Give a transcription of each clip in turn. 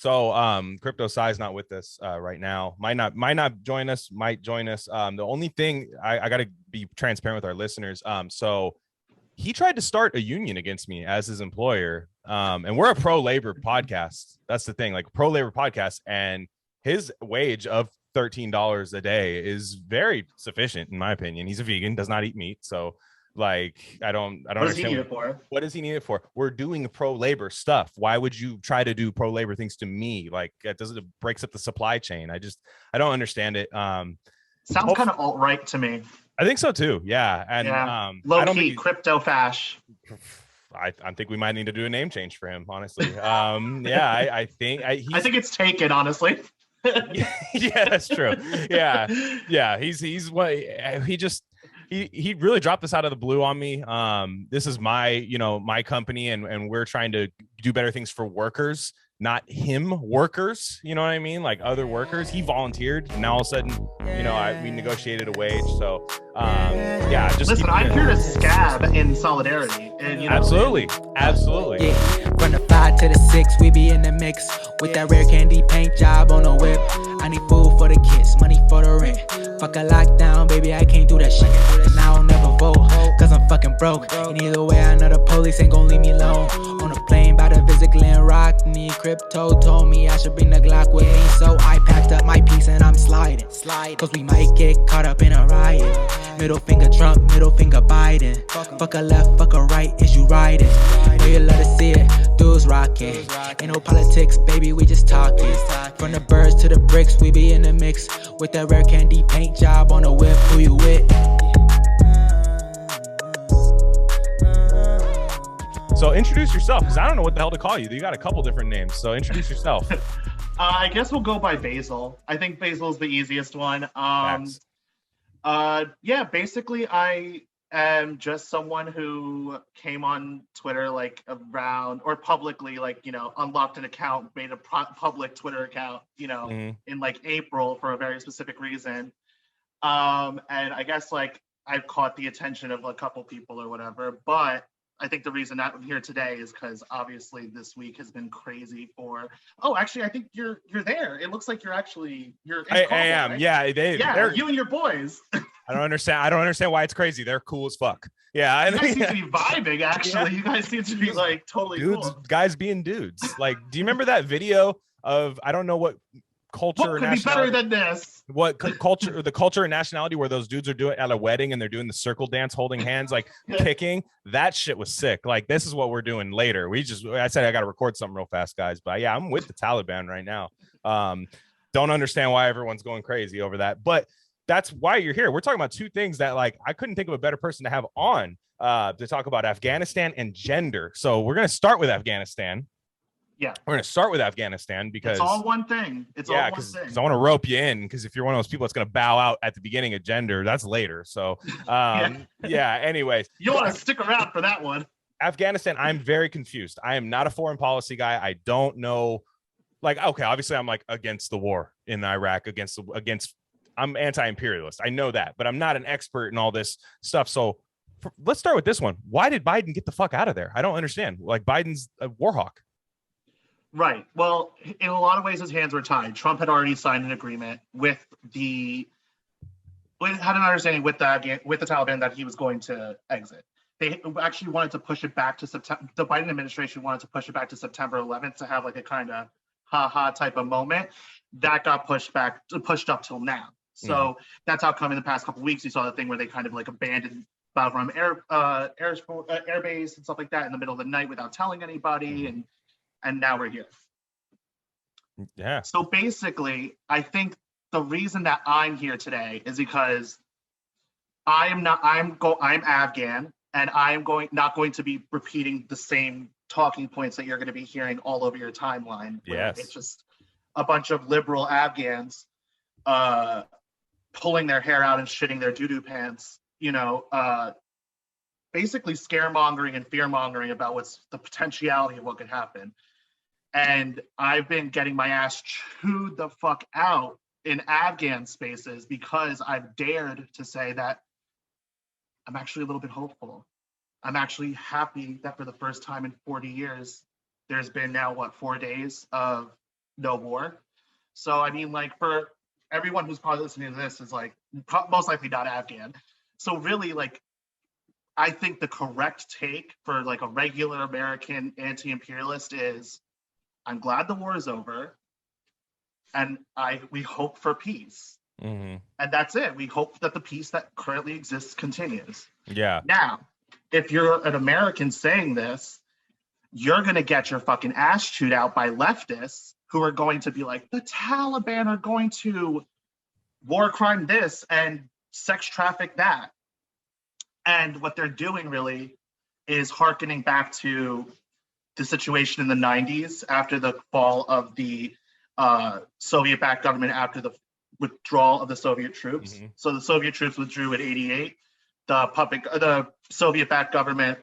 So Crypto Sai's not with us right now. Might not join us, might join us. The only thing I gotta be transparent with our listeners. So he tried to start a union against me as his employer. And we're a pro-labor podcast. That's the thing, like pro-labor podcast, and his wage of $13 a day is very sufficient in my opinion. He's a vegan, does not eat meat, so like I don't what does he need it for? What does he need it for? We're doing pro-labor stuff. Why would you try to do pro-labor things to me? Like it breaks up the supply chain. I don't understand it. Sounds kind of alt-right to me. I think so too. Yeah. And low-key crypto fash. I think we might need to do a name change for him, honestly. Yeah, I think it's taken, honestly. Yeah, that's true. Yeah. He's what he really dropped this out of the blue on me. This is my company, and we're trying to do better things for workers, not him workers. You know what I mean? Like other workers. He volunteered, and now all of a sudden, we negotiated a wage. So just listen. I'm here to scab in solidarity, and absolutely. Yeah. From the 5 to the 6, we be in the mix with that rare candy paint job on the whip. I need food for the kids, money for the rent. Fuck a lockdown, baby, I can't do that shit. And I don't never vote, cause I'm fucking broke. And either way, I know the police ain't gon' leave me alone. On a plane, about to visit Glen Rockney. Crypto told me I should bring the Glock with me, so I packed up my piece and I'm sliding. Cause we might get caught up in a riot. Middle finger Trump, middle finger Biden. Fuck a left, fuck a right, is you riding? Know you love to see it, dudes rocking. Ain't no politics, baby, we just talking. From the birds to the bricks, we be in the mix with that rare candy paint job on the whip. Who you with? So introduce yourself, because I don't know what the hell to call you. You got a couple different names, so introduce yourself. I guess we'll go by Basil. I think Basil's the easiest one. Basically I am just someone who came on Twitter like around, or publicly, like, unlocked an account, made a public Twitter account, in like April for a very specific reason. And I guess like I've caught the attention of a couple people or whatever, but I think the reason I'm here today is because obviously this week has been crazy for. Oh, actually, I think you're there. It looks like you're. I am. Right? Yeah, you and your boys. I don't understand why it's crazy. They're cool as fuck. Yeah, you guys seem to be vibing. Actually, you guys seem to be like totally dudes. Cool. Guys being dudes. Like, do you remember that video of I don't know what culture what could be better than this? What culture, the culture and nationality where those dudes are doing at a wedding and they're doing the circle dance, holding hands, like kicking. That shit was sick. Like, this is what we're doing later. I said I got to record something real fast, guys. But yeah, I'm with the Taliban right now. Don't understand why everyone's going crazy over that, but that's why you're here. We're talking about two things that, like, I couldn't think of a better person to have on to talk about Afghanistan and gender. So we're gonna start with Afghanistan. Yeah, we're gonna start with Afghanistan because it's all one thing. It's all one thing. Because I want to rope you in, because if you're one of those people that's gonna bow out at the beginning of gender, that's later. So anyways, you want to stick around for that one. Afghanistan, I'm very confused. I am not a foreign policy guy. I don't know. Like, okay, obviously I'm like against the war in Iraq, against I'm anti-imperialist. I know that, but I'm not an expert in all this stuff. So let's start with this one. Why did Biden get the fuck out of there? I don't understand. Like, Biden's a war hawk. Right. Well, in a lot of ways, his hands were tied. Trump had already signed an agreement had an understanding with the Taliban that he was going to exit. They actually wanted to push it back to September. The Biden administration wanted to push it back to September 11th to have like a kind of ha-ha type of moment. That got pushed up till now. So that's how come in the past couple of weeks you saw the thing where they kind of like abandoned Bagram air base and stuff like that in the middle of the night without telling anybody, and now we're here. Yeah. So basically, I think the reason that I'm here today is because I'm Afghan, and I'm not going to be repeating the same talking points that you're going to be hearing all over your timeline. Yes. It's just a bunch of liberal Afghans pulling their hair out and shitting their doo-doo pants, basically scaremongering and fear-mongering about what's the potentiality of what could happen. And I've been getting my ass chewed the fuck out in Afghan spaces because I've dared to say that I'm actually a little bit hopeful. I'm actually happy that for the first time in 40 years, there's been now, 4 days of no war. So I mean, like, for everyone who's probably listening to this is like most likely not Afghan. So really, like, I think the correct take for like a regular American anti-imperialist is, I'm glad the war is over, and we hope for peace. Mm-hmm. And that's it. We hope that the peace that currently exists continues. Yeah. Now, if you're an American saying this, you're going to get your fucking ass chewed out by leftists who are going to be like, the Taliban are going to war crime this and sex traffic that. And what they're doing really is hearkening back to the situation in the 90s after the fall of the Soviet-backed government, after the withdrawal of the Soviet troops. Mm-hmm. So the Soviet troops withdrew in '88. The Soviet-backed government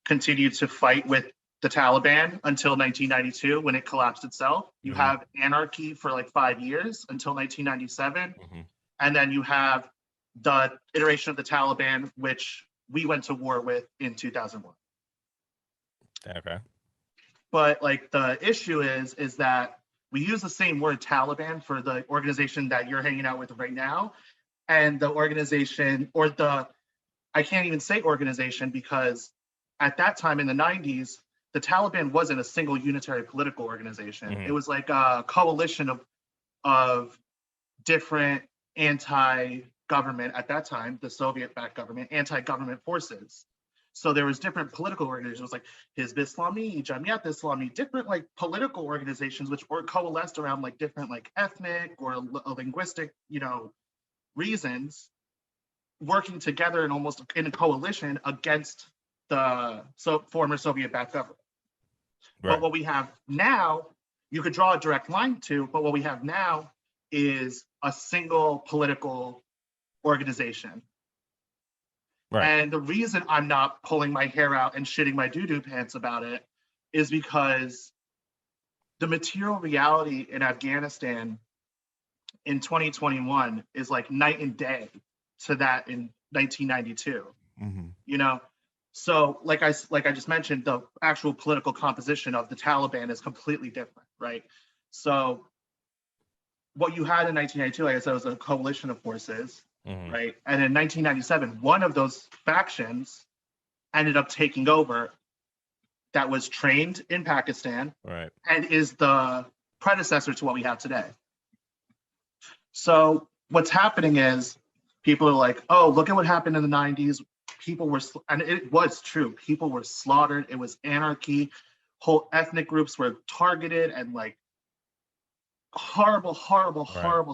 continued to fight with the Taliban until 1992, when it collapsed itself. You mm-hmm. have anarchy for like 5 years until 1997. Mm-hmm. And then you have the iteration of the Taliban, which we went to war with in 2001. Okay. But like the issue is that we use the same word Taliban for the organization that you're hanging out with right now. And the organization, or I can't even say organization, because at that time in the 90s, the Taliban wasn't a single unitary political organization. Mm-hmm. It was like a coalition of different anti-government, at that time, the Soviet-backed government, anti-government forces. So there was different political organizations like Hizb Islami, Jamiat Islami, different like political organizations which were coalesced around like different like ethnic or linguistic, reasons, working together and almost in a coalition against the former Soviet-backed government. Right. But what we have now, you could draw a direct line to, but what we have now is a single political organization. Right. And the reason I'm not pulling my hair out and shitting my doo-doo pants about it is because the material reality in Afghanistan in 2021 is like night and day to that in 1992. Mm-hmm. So like I just mentioned, the actual political composition of the Taliban is completely different, right? So what you had in 1992, like I said, was a coalition of forces. Mm-hmm. Right. And in 1997, one of those factions ended up taking over, that was trained in Pakistan, right, and is the predecessor to what we have today. So what's happening is people are like, oh, look at what happened in the 90s. People were, and it was true, people were slaughtered. It was anarchy. Whole ethnic groups were targeted and like horrible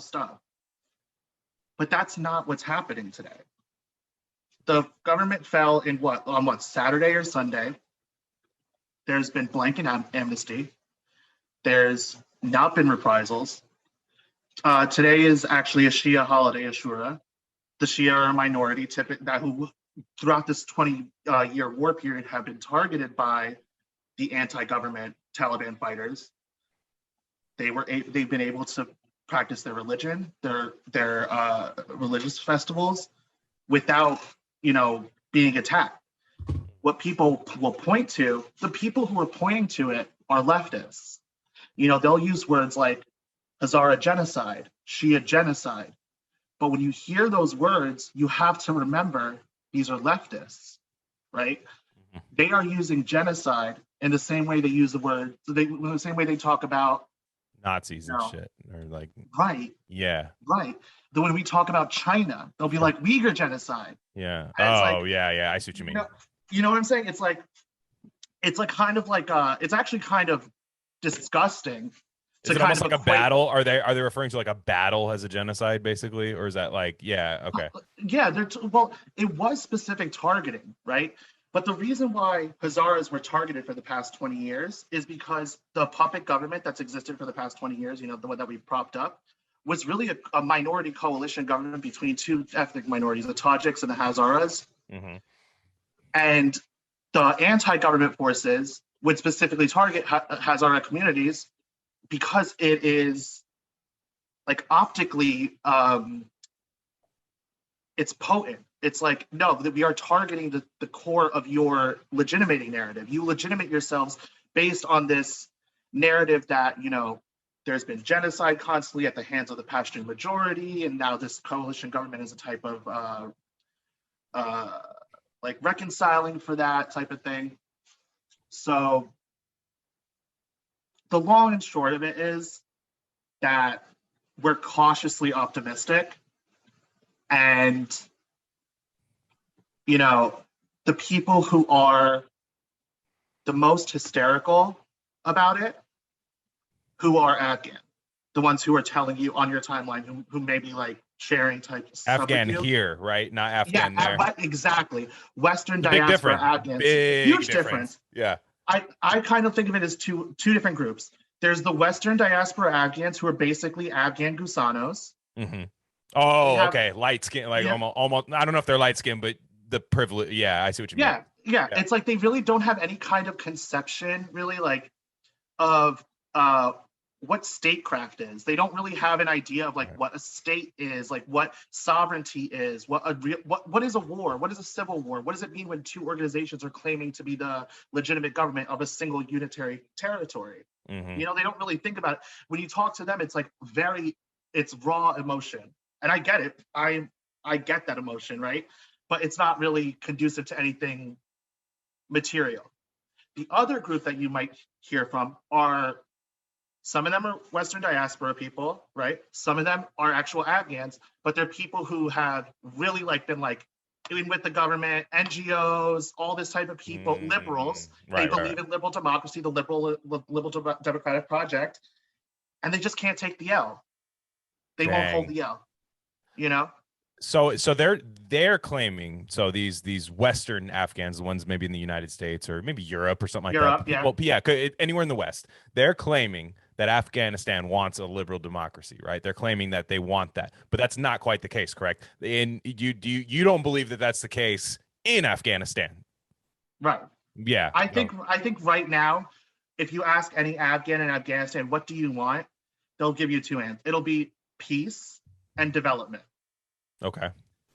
stuff. But that's not what's happening today. The government fell in on Saturday or Sunday. There's been blanket amnesty. There's not been reprisals. Today is actually a Shia holiday, Ashura. The Shia are a minority who throughout this 20-year war period have been targeted by the anti-government Taliban fighters. They've been able to practice their religion, their religious festivals, without being attacked. What people will point to, the people who are pointing to it are leftists. They'll use words like Hazara genocide, Shia genocide. But when you hear those words, you have to remember these are leftists, right? Mm-hmm. They are using genocide in the same way they use the word, the same way they talk about Nazis and shit, or like, right, yeah, right. Then when we talk about China, they'll be like Uyghur genocide. Yeah. Oh, yeah. I see what you mean. You know what I'm saying? It's kind of like it's actually kind of disgusting. Is it almost like a battle? Are they referring to like a battle as a genocide, basically, or is that like, yeah, okay, yeah, it was specific targeting, right? But the reason why Hazaras were targeted for the past 20 years is because the puppet government that's existed for the past 20 years, the one that we propped up, was really a minority coalition government between two ethnic minorities, the Tajiks and the Hazaras. Mm-hmm. And the anti-government forces would specifically target Hazara communities because it is like optically, it's potent. It's like, no, that we are targeting the core of your legitimating narrative. You legitimate yourselves based on this narrative that, there's been genocide constantly at the hands of the Pashtun majority, and now this coalition government is a type of like reconciling for that type of thing. So the long and short of it is that we're cautiously optimistic, and you know, the people who are the most hysterical about it, who are Afghan, the ones who are telling you on your timeline, who may be like sharing type of stuff Afghan with you. here, right? Not Afghan there. Exactly. Western Big diaspora difference. Afghans. Big Huge difference. Yeah. I kind of think of it as two different groups. There's the Western diaspora Afghans who are basically Afghan Gusanos. Mm-hmm. Oh, okay. Light skin, like almost. I don't know if they're light skin, but the privilege. Yeah, I see what you mean. Yeah. It's like they really don't have any kind of conception, really, like of what statecraft is. They don't really have an idea of like what a state is, like what sovereignty is, what is a war, what is a civil war, what does it mean when two organizations are claiming to be the legitimate government of a single unitary territory. Mm-hmm. You know, they don't really think about it. When you talk to them, it's like it's raw emotion, and I get it. I get that emotion, right? But it's not really conducive to anything material. The other group that you might hear from are, some of them are Western diaspora people, right? Some of them are actual Afghans, but they're people who have really like been like in with the government, NGOs, all this type of people, liberals. They believe in liberal democracy, the liberal democratic project, and they just can't take the L. They won't hold the L, you know? So they're claiming, so these Western Afghans, the ones maybe in the United States or maybe Europe or something like that. Yeah. Well, anywhere in the West, they're claiming that Afghanistan wants a liberal democracy, right? They're claiming that they want that, but that's not quite the case, correct? And you don't believe that that's the case in Afghanistan, right? Yeah, I think right now, if you ask any Afghan in Afghanistan, what do you want? They'll give you two answers. It'll be peace and development. Okay.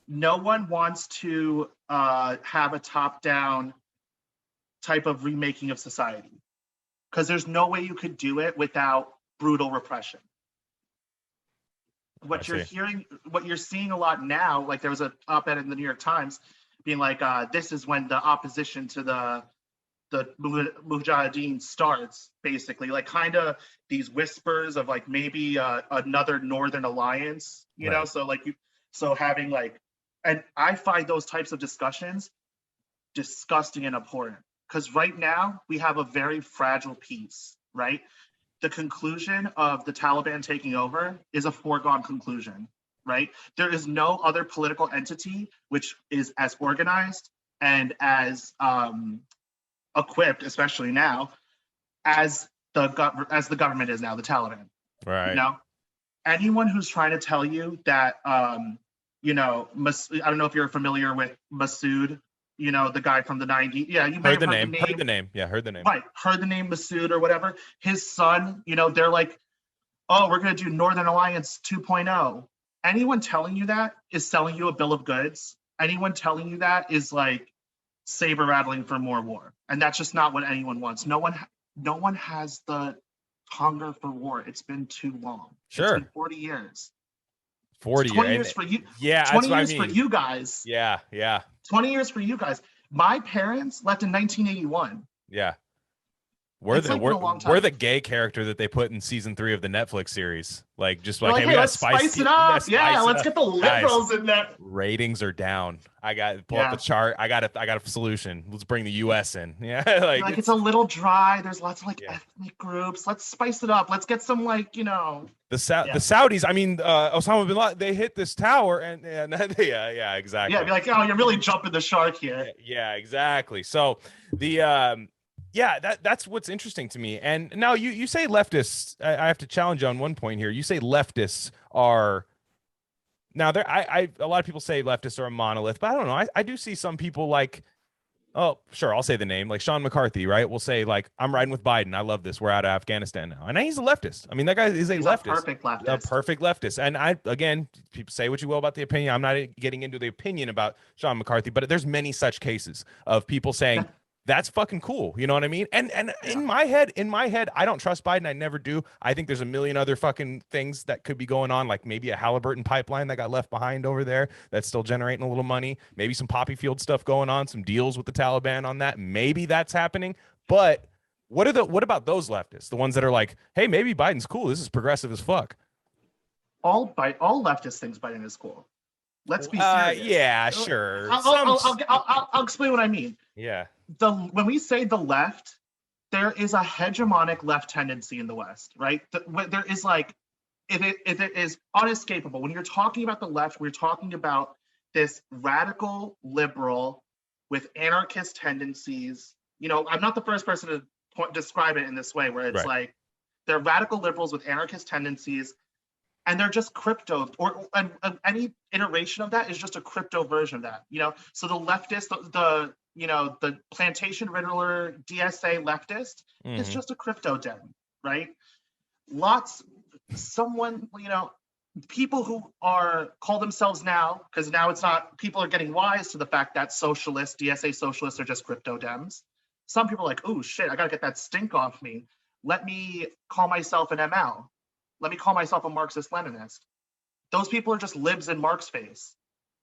No one wants to have a top-down type of remaking of society, because there's no way you could do it without brutal repression. What you're seeing a lot now, like there was an op-ed in the New York Times being like, this is when the opposition to the Mujahideen starts, basically, like kind of these whispers of like maybe another Northern Alliance, you know? So having like, and I find those types of discussions disgusting and abhorrent, because right now we have a very fragile peace, right? The conclusion of the Taliban taking over is a foregone conclusion, right? There is no other political entity which is as organized and as equipped, especially now, as the government is now, the Taliban. Right. You know, anyone who's trying to tell you that, you know, I don't know if you're familiar with Masood, you know, the guy from the 90s. Yeah, you might have heard the name. Heard the name. Yeah, heard the name. Right, heard the name Masood or whatever. His son, you know, they're like, oh, we're going to do Northern Alliance 2.0. Anyone telling you that is selling you a bill of goods. Anyone telling you that is like saber rattling for more war. And that's just not what anyone wants. No one has the hunger for war. It's been too long. Sure. It's been 40 years. 40 years for you. Yeah, 20 years for you guys. Yeah. 20 years for you guys. My parents left in 1981. Yeah. We're the gay character that they put in season 3 of the Netflix series. Like, just like, hey, we gotta spice it up. Let's get the liberals in there. Ratings are down. I got pull up the chart. I got a solution. Let's bring the US in. Yeah. like it's a little dry. There's lots of like ethnic groups. Let's spice it up. Let's get some like, you know. The Saudis, I mean, Osama bin Laden, they hit this tower and yeah, exactly. Yeah, be like, oh, you're really jumping the shark here. Yeah, exactly. So the that's what's interesting to me. And now you say leftists. I have to challenge you on one point here. You say leftists are now there. A lot of people say leftists are a monolith, but I don't know. I do see some people like, oh, sure, I'll say the name, like Sean McCarthy, right? We'll say like, I'm riding with Biden. I love this. We're out of Afghanistan now, and he's a leftist. I mean, that guy is a leftist, perfect leftist, a perfect leftist. And again, people say what you will about the opinion. I'm not getting into the opinion about Sean McCarthy, but there's many such cases of people saying that's fucking cool. You know what I mean? And in my head, I don't trust Biden. I never do. I think there's a million other fucking things that could be going on, like maybe a Halliburton pipeline that got left behind over there that's still generating a little money. Maybe some poppy field stuff going on, some deals with the Taliban on that. Maybe that's happening. But what about those leftists? The ones that are like, hey, maybe Biden's cool. This is progressive as fuck. All leftists think Biden is cool. Let's be serious. Yeah, sure. I'll explain what I mean. Yeah. When we say the left, there is a hegemonic left tendency in the West, right? There is like, it is unescapable. When you're talking about the left, we're talking about this radical liberal with anarchist tendencies. You know, I'm not the first person to describe it in this way, where it's like they're radical liberals with anarchist tendencies, and they're just crypto, or any iteration of that is just a crypto version of that. You know, so the leftist, the plantation riddler DSA leftist is just a crypto den, right? People who call themselves now, because now it's not, people are getting wise to the fact that DSA socialists are just crypto dems. Some people are like, oh shit, I gotta get that stink off me. Let me call myself an ML. Let me call myself a Marxist-Leninist. Those people are just libs in Marx face.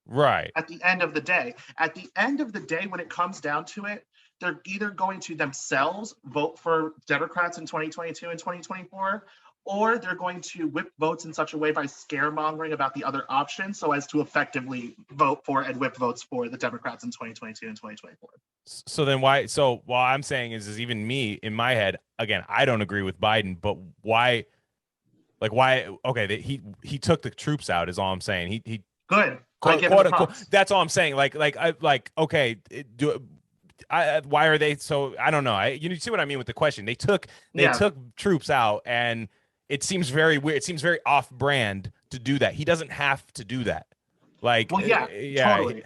Right. At the end of the day, when it comes down to it, they're either going to themselves vote for Democrats in 2022 and 2024, or they're going to whip votes in such a way by scaremongering about the other options so as to effectively vote for and whip votes for the Democrats in 2022 and 2024. So then why? So what I'm saying is even me in my head, again, I don't agree with Biden, but why? Like why? Okay, he took the troops out is all I'm saying. He good. That's all I'm saying. Okay, why are they so? I don't know. You see what I mean with the question? They took troops out, and it seems very weird. It seems very off-brand to do that. He doesn't have to do that. Like, well, totally.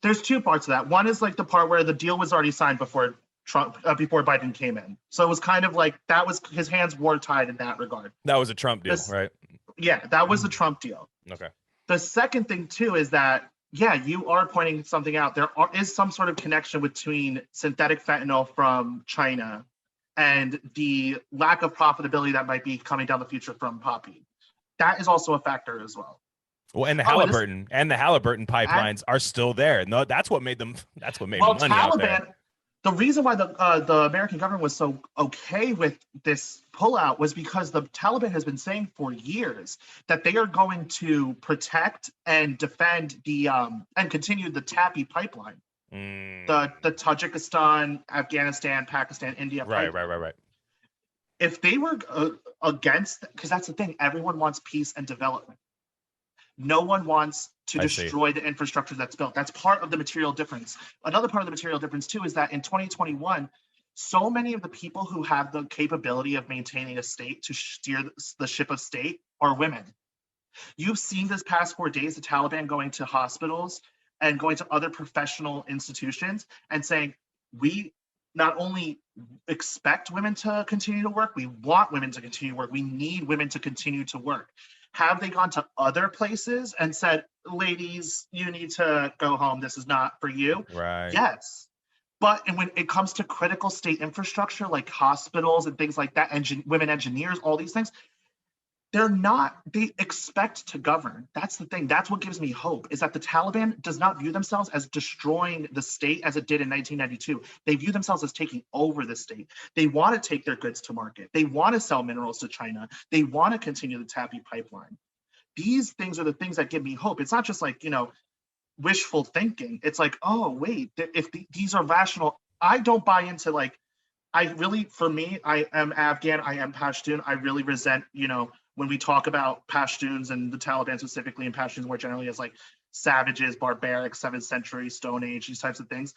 There's two parts of that. One is like the part where the deal was already signed before before Biden came in. So it was kind of like that was his hands were tied in that regard. That was a Trump deal, right? Yeah, that was a Trump deal. Okay. The second thing too is that, yeah, you are pointing something out. There is some sort of connection between synthetic fentanyl from China and the lack of profitability that might be coming down the future from poppy. That is also a factor as well. Well, and the Halliburton pipelines are still there. No, that's what made them. That's what made money Taliban, out there. The reason why the American government was so okay with this pullout was because the Taliban has been saying for years that they are going to protect and defend the and continue the TAPI pipeline, the Tajikistan, Afghanistan, Pakistan, India pipeline. Right. If they were against, because that's the thing, everyone wants peace and development. No one wants to destroy the infrastructure that's built. That's part of the material difference. Another part of the material difference, too, is that in 2021, so many of the people who have the capability of maintaining a state to steer the ship of state are women. You've seen this past 4 days, the Taliban going to hospitals and going to other professional institutions and saying, we not only expect women to continue to work, we want women to continue to work. We need women to continue to work. Have they gone to other places and said, ladies, you need to go home. This is not for you? Right. Yes. But when it comes to critical state infrastructure, like hospitals and things like that, women engineers, all these things, they expect to govern. That's the thing. That's what gives me hope, is that the Taliban does not view themselves as destroying the state as it did in 1992. They view themselves as taking over the state. They want to take their goods to market. They want to sell minerals to China. They want to continue the TAPI pipeline. These things are the things that give me hope. It's not just like, wishful thinking. It's like, oh, wait, if these are rational, I don't buy into like, I am Afghan, I am Pashtun. I really resent, when we talk about Pashtuns and the Taliban specifically, and Pashtuns more generally as like savages, barbaric, 7th century, Stone Age, these types of things.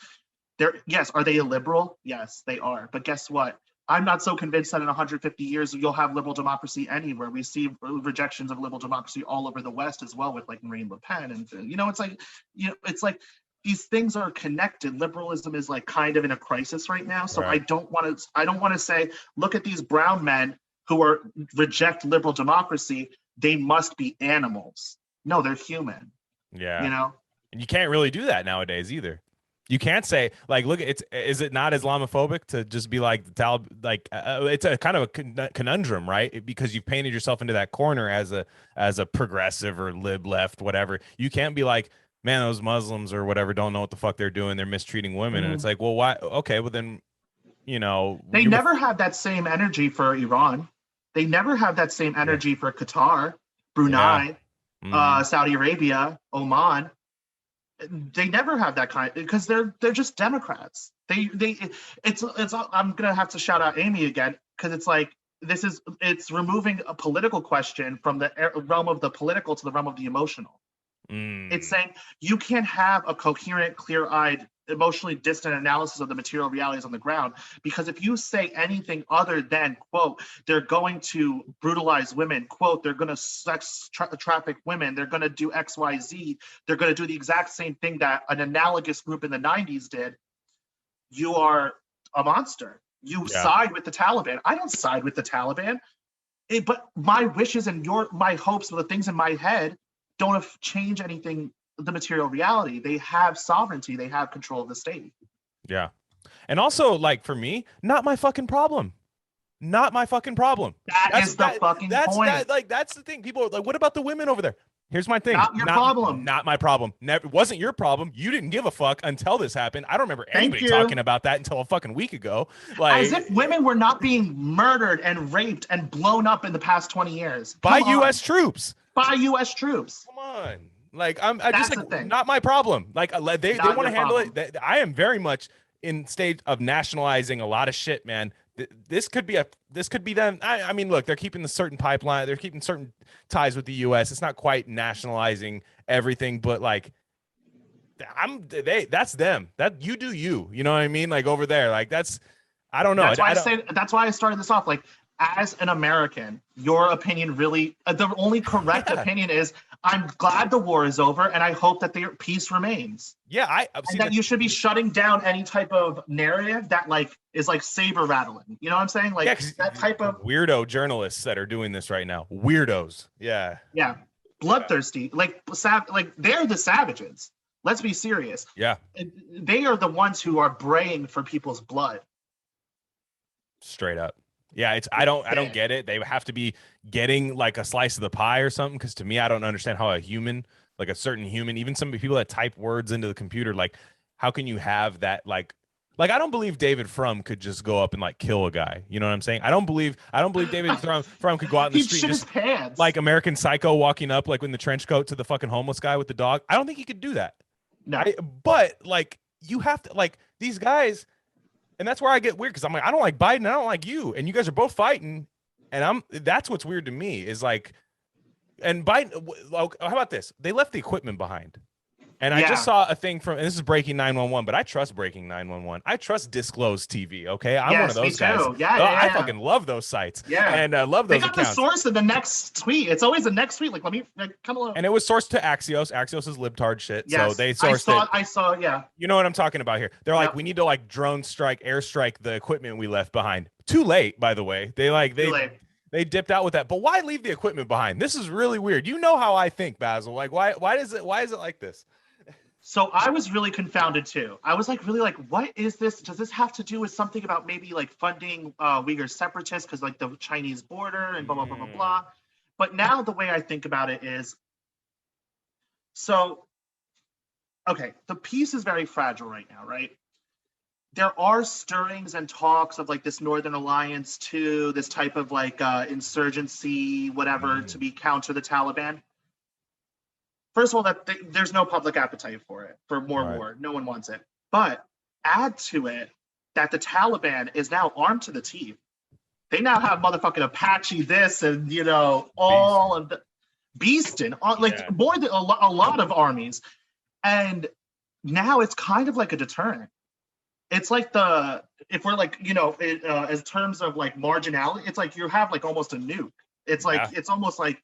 Are they illiberal? Yes, they are. But guess what? I'm not so convinced that in 150 years you'll have liberal democracy anywhere. We see rejections of liberal democracy all over the West as well, with like Marine Le Pen, and it's like these things are connected. Liberalism is like kind of in a crisis right now. So right. I don't want to say, look at these brown men who reject liberal democracy, they must be animals. No, they're human. Yeah. And you can't really do that nowadays either. You can't say like, look, is it not Islamophobic to just be like the Taliban? Like, it's a kind of a conundrum, right? Because you've painted yourself into that corner as a progressive or lib left, whatever. You can't be like, man, those Muslims or whatever don't know what the fuck they're doing. They're mistreating women, and it's like, well, why? Okay, well then, they never have that same energy for Iran. They never have that same energy for Qatar, Brunei, Saudi Arabia, Oman. They never have that kind, because they're just Democrats. It's I'm gonna have to shout out Amy again, because it's like it's removing a political question from the realm of the political to the realm of the emotional. It's saying you can't have a coherent, clear-eyed, emotionally distant analysis of the material realities on the ground, because if you say anything other than, quote, they're going to brutalize women, quote, they're going to sex traffic women, they're going to do XYZ, they're going to do the exact same thing that an analogous group in the 90s did, you are a monster. You side with the Taliban. I don't side with the Taliban, but my wishes and my hopes, the things in my head don't change anything, the material reality. They have sovereignty. They have control of the state. Yeah. And also, like, for me, not my fucking problem. Not my fucking problem. That's the fucking point. That's the thing. People are like, what about the women over there? Here's my thing. Not your problem. Not my problem. Never, it wasn't your problem. You didn't give a fuck until this happened. I don't remember anybody talking about that until a fucking week ago. Like, as if women were not being murdered and raped and blown up in the past 20 years. By U.S. troops. By U.S. troops. Come on. Like, I just like, not my problem. Like, they want to handle it. I am very much in state of nationalizing a lot of shit, man. This could be them. I mean, look, they're keeping the certain pipeline. They're keeping certain ties with the U.S. It's not quite nationalizing everything, but like, that's them. That you do you. You know what I mean? Like over there, like I don't know. That's why I started this off. Like, as an American, your opinion really, the only correct opinion is, I'm glad the war is over, and I hope that the peace remains. Yeah, that you should be shutting down any type of narrative that like is like saber rattling. You know what I'm saying? Like that type of weirdo journalists that are doing this right now. Weirdos. Yeah. Yeah. Bloodthirsty. Like they're the savages. Let's be serious. Yeah. They are the ones who are braying for people's blood. Straight up. Yeah, I don't get it. They have to be getting like a slice of the pie or something, because to me, I don't understand how a human, like a certain human, even some people that type words into the computer, like how can you have that like I don't believe David Frum could just go up and like kill a guy. You know what I'm saying? I don't believe David Frum could go out in the street just pants. Like American Psycho walking up like in the trench coat to the fucking homeless guy with the dog. I don't think he could do that. No. But like you have to, like, these guys. And that's where I get weird, because I'm like, I don't like Biden, I don't like you, and you guys are both fighting, and that's what's weird to me is like, and Biden. How about this? They left the equipment behind, and I just saw a thing from, and this is Breaking 911, but I trust Breaking 911. I trust Disclose TV. Okay, I'm one of those guys. I fucking love those sites. Yeah, and I love those. They got accounts. The source of the next tweet. It's always the next tweet. Like, let me come along. And it was sourced to Axios. Axios is libtard shit. Yes, so they sourced it. I saw. Yeah. You know what I'm talking about here. They're like, we need to like drone strike, airstrike the equipment we left behind. Too late, by the way. They dipped out with that. But why leave the equipment behind? This is really weird. You know how I think, Basil. Like, why is it like this? So I was really confounded too. I was like, really like, what is this? Does this have to do with something about maybe like funding Uyghur separatists because like the Chinese border and blah, blah, blah, blah, blah. But now the way I think about it is, so, okay, the peace is very fragile right now, right? There are stirrings and talks of like this Northern Alliance to this type of like insurgency, whatever, to be counter the Taliban. First of all, there's no public appetite for it, for more war. No one wants it. But add to it that the Taliban is now armed to the teeth. They now have motherfucking Apache this and, you know, all of the beastin', more than a lot of armies. And now it's kind of like a deterrent. It's like if we're like, you know, as terms of like marginality, it's like you have like almost a nuke. It's like, it's almost like,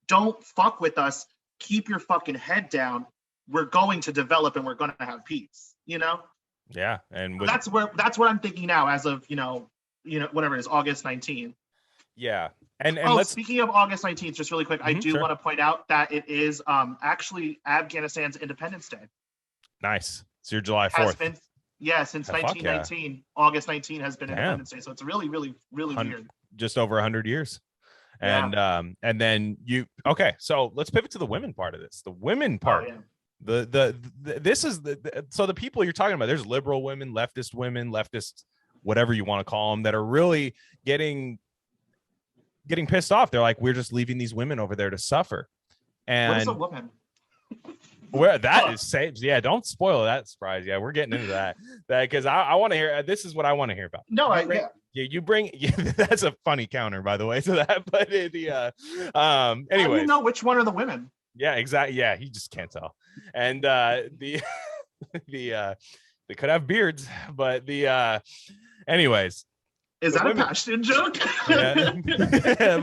don't fuck with us. Keep your fucking head down. We're going to develop and we're going to have peace, you know? Yeah. And that's what I'm thinking now as of, you know, whatever it is, August 19th. Yeah. And speaking of August 19th, just really quick, I do want to point out that it is actually Afghanistan's Independence Day. Nice. So you're July has 4th. been, since Fuck 1919, August 19 has been Damn. Independence Day. So it's really, really, really weird. Just over 100 years. And then okay, so let's pivot to the women part of this. The women part. Oh, yeah. This is so the people you're talking about, there's liberal women, leftist, whatever you want to call them, that are really getting pissed off. They're like, we're just leaving these women over there to suffer. And what is a woman? Where that is safe. Yeah, don't spoil that surprise. Yeah, we're getting into that because I want to hear. This is what I want to hear about. No, you bring. That's a funny counter, by the way, to that. But anyway, you know which one are the women? Yeah, exactly. Yeah, he just can't tell. And they could have beards, but anyways. Is that women, a passion joke? Yeah.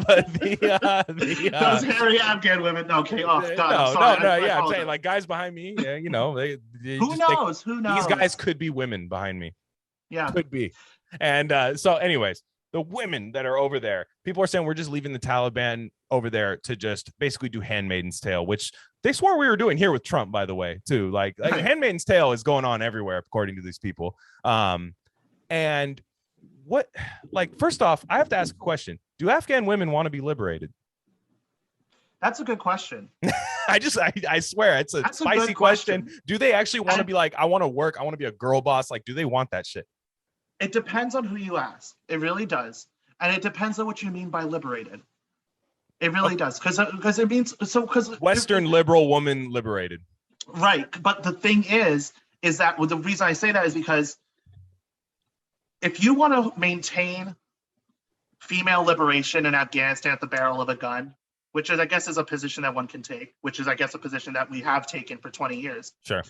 But those hairy Afghan women. Okay, God. No. Yeah, I'm saying like guys behind me. Yeah, you know, they who knows? Who knows? These guys could be women behind me. Yeah, could be. And so, anyways, the women that are over there, people are saying we're just leaving the Taliban over there to just basically do Handmaid's Tale, which they swore we were doing here with Trump, by the way, too. Like Handmaid's Tale is going on everywhere, according to these people. And what, like, first off, I have to ask a question. Do Afghan women want to be liberated? That's a good question. I swear it's a spicy question. Do they actually want to be like, I want to work, I want to be a girl boss? Like, do they want that shit? It depends on who you ask. It really does. And it depends on what you mean by liberated. It really does. Because it means, because Western liberal woman liberated. Right. But the thing is that, well, the reason I say that is because if you want to maintain female liberation in Afghanistan at the barrel of a gun, which is, I guess, is a position that one can take, which is, I guess, a position that we have taken for 20 years. Sure.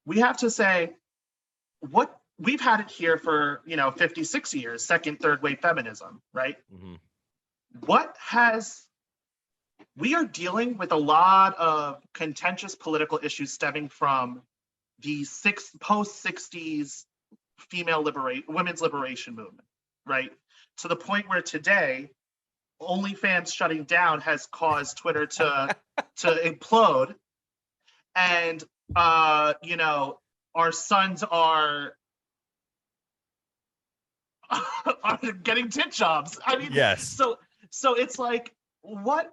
We have to say, what we've had it here for, 56 years, second, third wave feminism, right? Mm-hmm. We are dealing with a lot of contentious political issues stemming from the post-60s women's liberation movement, right? To the point where today, OnlyFans shutting down has caused Twitter to implode, and our sons are getting tit jobs. I mean, yes. So it's like, what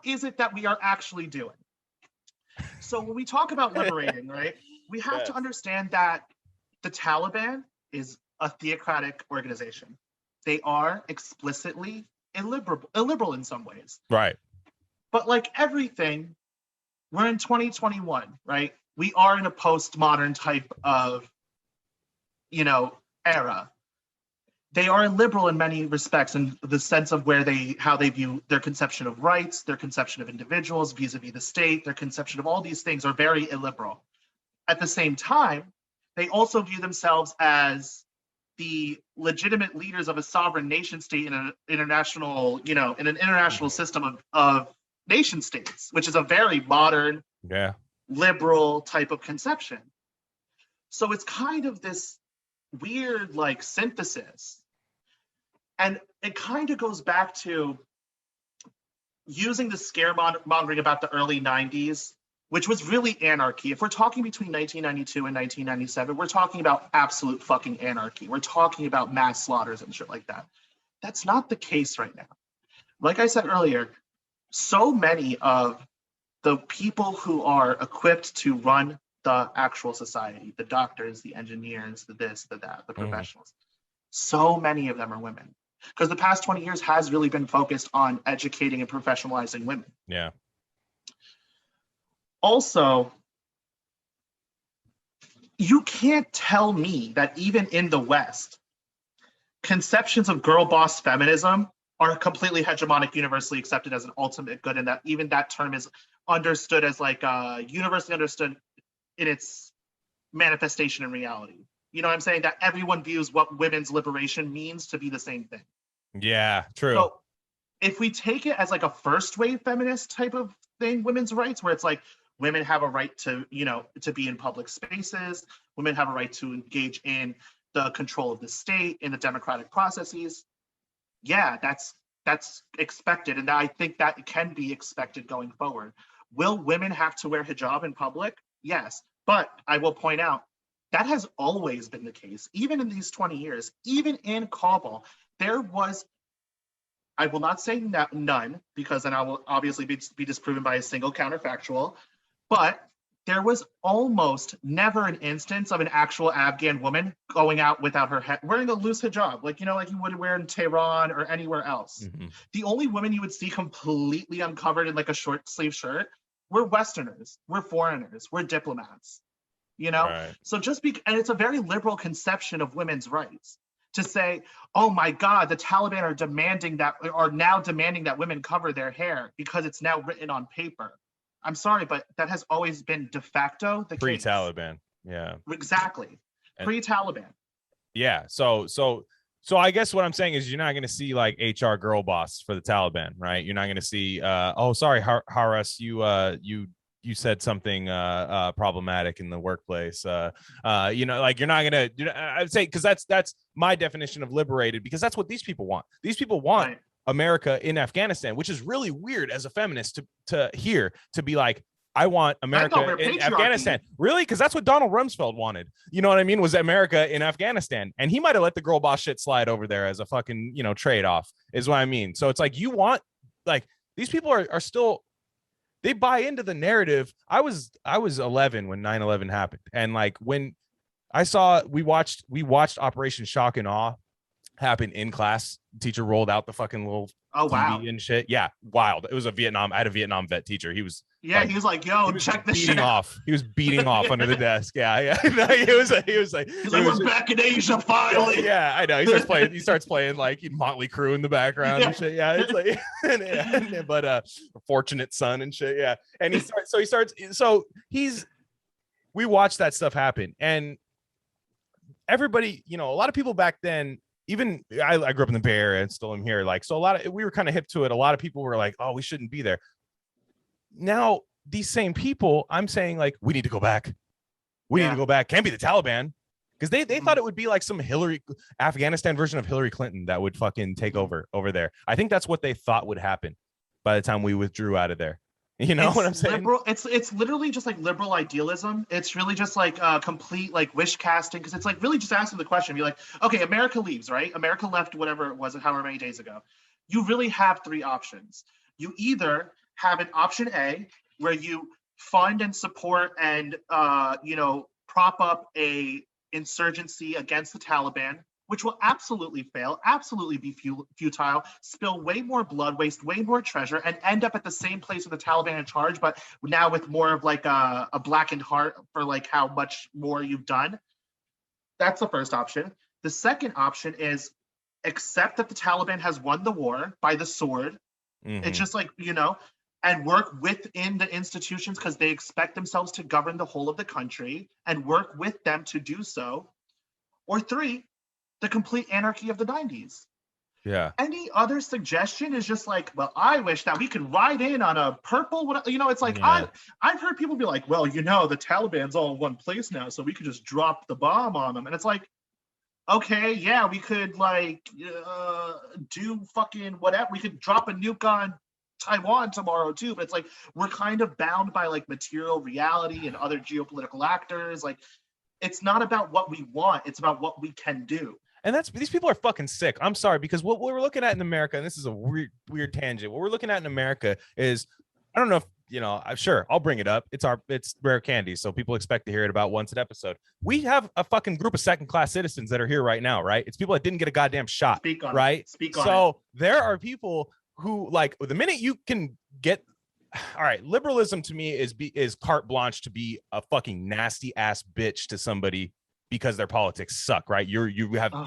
is it that we are actually doing? So when we talk about liberating, right, we have to understand that the Taliban is a theocratic organization. They are explicitly illiberal in some ways. Right. But like everything, we're in 2021, right? We are in a postmodern type of, era. They are liberal in many respects in the sense of how they view their conception of rights, their conception of individuals vis-a-vis the state, their conception of all these things are very illiberal. At the same time, they also view themselves as the legitimate leaders of a sovereign nation state in an international, system of nation states, which is a very modern, liberal type of conception. So it's kind of this weird like synthesis. And it kind of goes back to using the scaremongering about the early 90s, which was really anarchy. If we're talking between 1992 and 1997, we're talking about absolute fucking anarchy. We're talking about mass slaughters and shit like that. That's not the case right now. Like I said earlier, so many of the people who are equipped to run the actual society, the doctors, the engineers, the this, the that, the professionals, so many of them are women. Because the past 20 years has really been focused on educating and professionalizing women. Yeah. Also, you can't tell me that even in the West, conceptions of girl boss feminism are completely hegemonic, universally accepted as an ultimate good, and that even that term is understood as like universally understood in its manifestation in reality. You know what I'm saying? That everyone views what women's liberation means to be the same thing. Yeah, true. So if we take it as like a first wave feminist type of thing, women's rights, where it's like women have a right to, to be in public spaces, women have a right to engage in the control of the state, in the democratic processes. Yeah, that's expected. And I think that can be expected going forward. Will women have to wear hijab in public? Yes. But I will point out that has always been the case. Even in these 20 years, even in Kabul, there was, I will not say none, because then I will obviously be disproven by a single counterfactual, but there was almost never an instance of an actual Afghan woman going out without her head, wearing a loose hijab, like, you know, like you would wear in Tehran or anywhere else. Mm-hmm. The only women you would see completely uncovered in like a short sleeve shirt were Westerners, we're foreigners, we're diplomats, you know? Right. So and it's a very liberal conception of women's rights to say, oh my God, the Taliban are now demanding that women cover their hair because it's now written on paper. I'm sorry, but that has always been de facto the pre-Taliban. Yeah, exactly. Pre-Taliban. Yeah. So I guess what I'm saying is you're not going to see like HR girl boss for the Taliban, right? You're not going to see. Oh, sorry, Haras, you said something problematic in the workplace. You know, like you're not going to. I'd say because that's my definition of liberated, because that's what these people want. These people want. Right. America in Afghanistan, which is really weird as a feminist to hear, to be like, I want America in Afghanistan. Really? Because that's what Donald Rumsfeld wanted. You know what I mean? Was America in Afghanistan. And he might have let the girl boss shit slide over there as a fucking, you know, trade-off is what I mean. So it's like, you want, like, these people are still, they buy into the narrative. I was 11 when 9/11 happened. And like, when we watched Operation Shock and Awe happen in class. Teacher rolled out the fucking little TV and shit. Yeah, wild. It was I had a Vietnam vet teacher. He was like, yo, check this shit out. He was beating off under the desk. Yeah. No, he was like, we're back in Asia finally. Yeah, I know. He starts playing like Motley Crue in the background and shit. Yeah, it's like but Fortunate Son and shit. Yeah. And we watched that stuff happen. And everybody, you know, a lot of people back then, even I grew up in the Bay Area and still am here. Like, so we were kind of hip to it. A lot of people were like, oh, we shouldn't be there. Now, these same people, I'm saying like, we need to go back. We need to go back. Can't be the Taliban. Because they thought it would be like some Afghanistan version of Hillary Clinton that would fucking take over there. I think that's what they thought would happen by the time we withdrew out of there. You know what I'm saying? Liberal, it's literally just like liberal idealism. It's really just like complete like wish casting, because it's like really just asking the question. Be like, okay, America leaves, right? America left whatever it was, however many days ago. You really have three options. You either have an option A, where you fund and support and prop up a insurgency against the Taliban, which will absolutely fail, absolutely be futile, spill way more blood, waste way more treasure, and end up at the same place with the Taliban in charge, but now with more of like a blackened heart for like how much more you've done. That's the first option. The second option is accept that the Taliban has won the war by the sword. Mm-hmm. It's just like, and work within the institutions because they expect themselves to govern the whole of the country and work with them to do so. Or three, the complete anarchy of the 90s. Yeah. Any other suggestion is just like, well, I wish that we could ride in on a purple, it's like, yeah. I've heard people be like, well, the Taliban's all in one place now, so we could just drop the bomb on them. And it's like, okay, yeah, we could like do fucking whatever. We could drop a nuke on Taiwan tomorrow too, but it's like, we're kind of bound by like material reality and other geopolitical actors. Like, it's not about what we want, it's about what we can do. And these people are fucking sick. I'm sorry, because what we're looking at in America, and this is a weird tangent. What we're looking at in America is, I don't know if, I'm sure I'll bring it up. It's RareCandy, so people expect to hear it about once an episode. We have a fucking group of second-class citizens that are here right now, right? It's people that didn't get a goddamn shot, Speak on right? It. Speak on so it. There are people who, like, the minute you can get, all right, liberalism to me is carte blanche to be a fucking nasty ass bitch to somebody because their politics suck, right? You're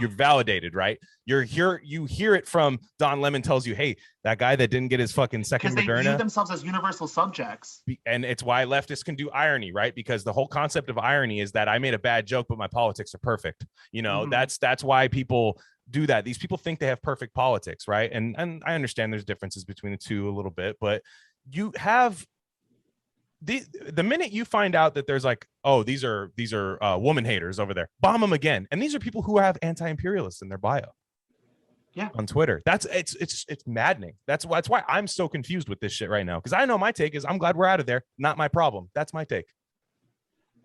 validated, right? You hear it from Don Lemon tells you, hey, that guy that didn't get his fucking second Moderna. Because they view themselves as universal subjects. And it's why leftists can do irony, right? Because the whole concept of irony is that I made a bad joke, but my politics are perfect. That's why people do that. These people think they have perfect politics, right? And I understand there's differences between the two a little bit, but you have the minute you find out that there's like, oh, these are woman haters over there, bomb them again. And these are people who have anti-imperialists in their bio. Yeah. On Twitter. It's maddening. That's why I'm so confused with this shit right now. Because I know my take is I'm glad we're out of there. Not my problem. That's my take.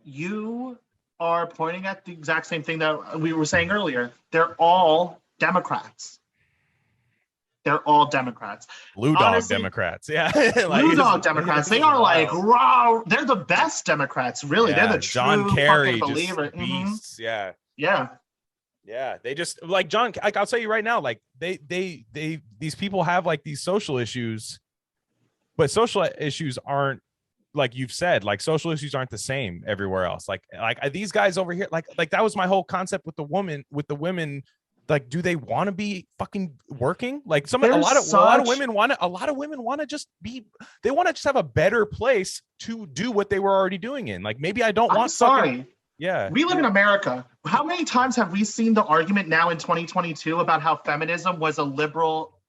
you are pointing at the exact same thing that we were saying earlier. They're all Democrats. They're all Democrats. Blue dog honestly, Democrats. Yeah. Like, blue dog Democrats. They are like, raw. They're the best Democrats, really. Yeah. They're the true John Kerry fucking believer. Beasts. Yeah. Yeah. Yeah. They just like John, like I'll tell you right now, like these people have like these social issues, but social issues aren't, like you've said, like social issues aren't the same everywhere else. Like these guys over here, like that was my whole concept with the women. Like, do they want to be fucking working? Like a lot of women want to just be, they want to just have a better place to do what they were already doing in. Like, maybe I don't want. Sorry. Yeah. We live in America. How many times have we seen the argument now in 2022 about how feminism was a liberal,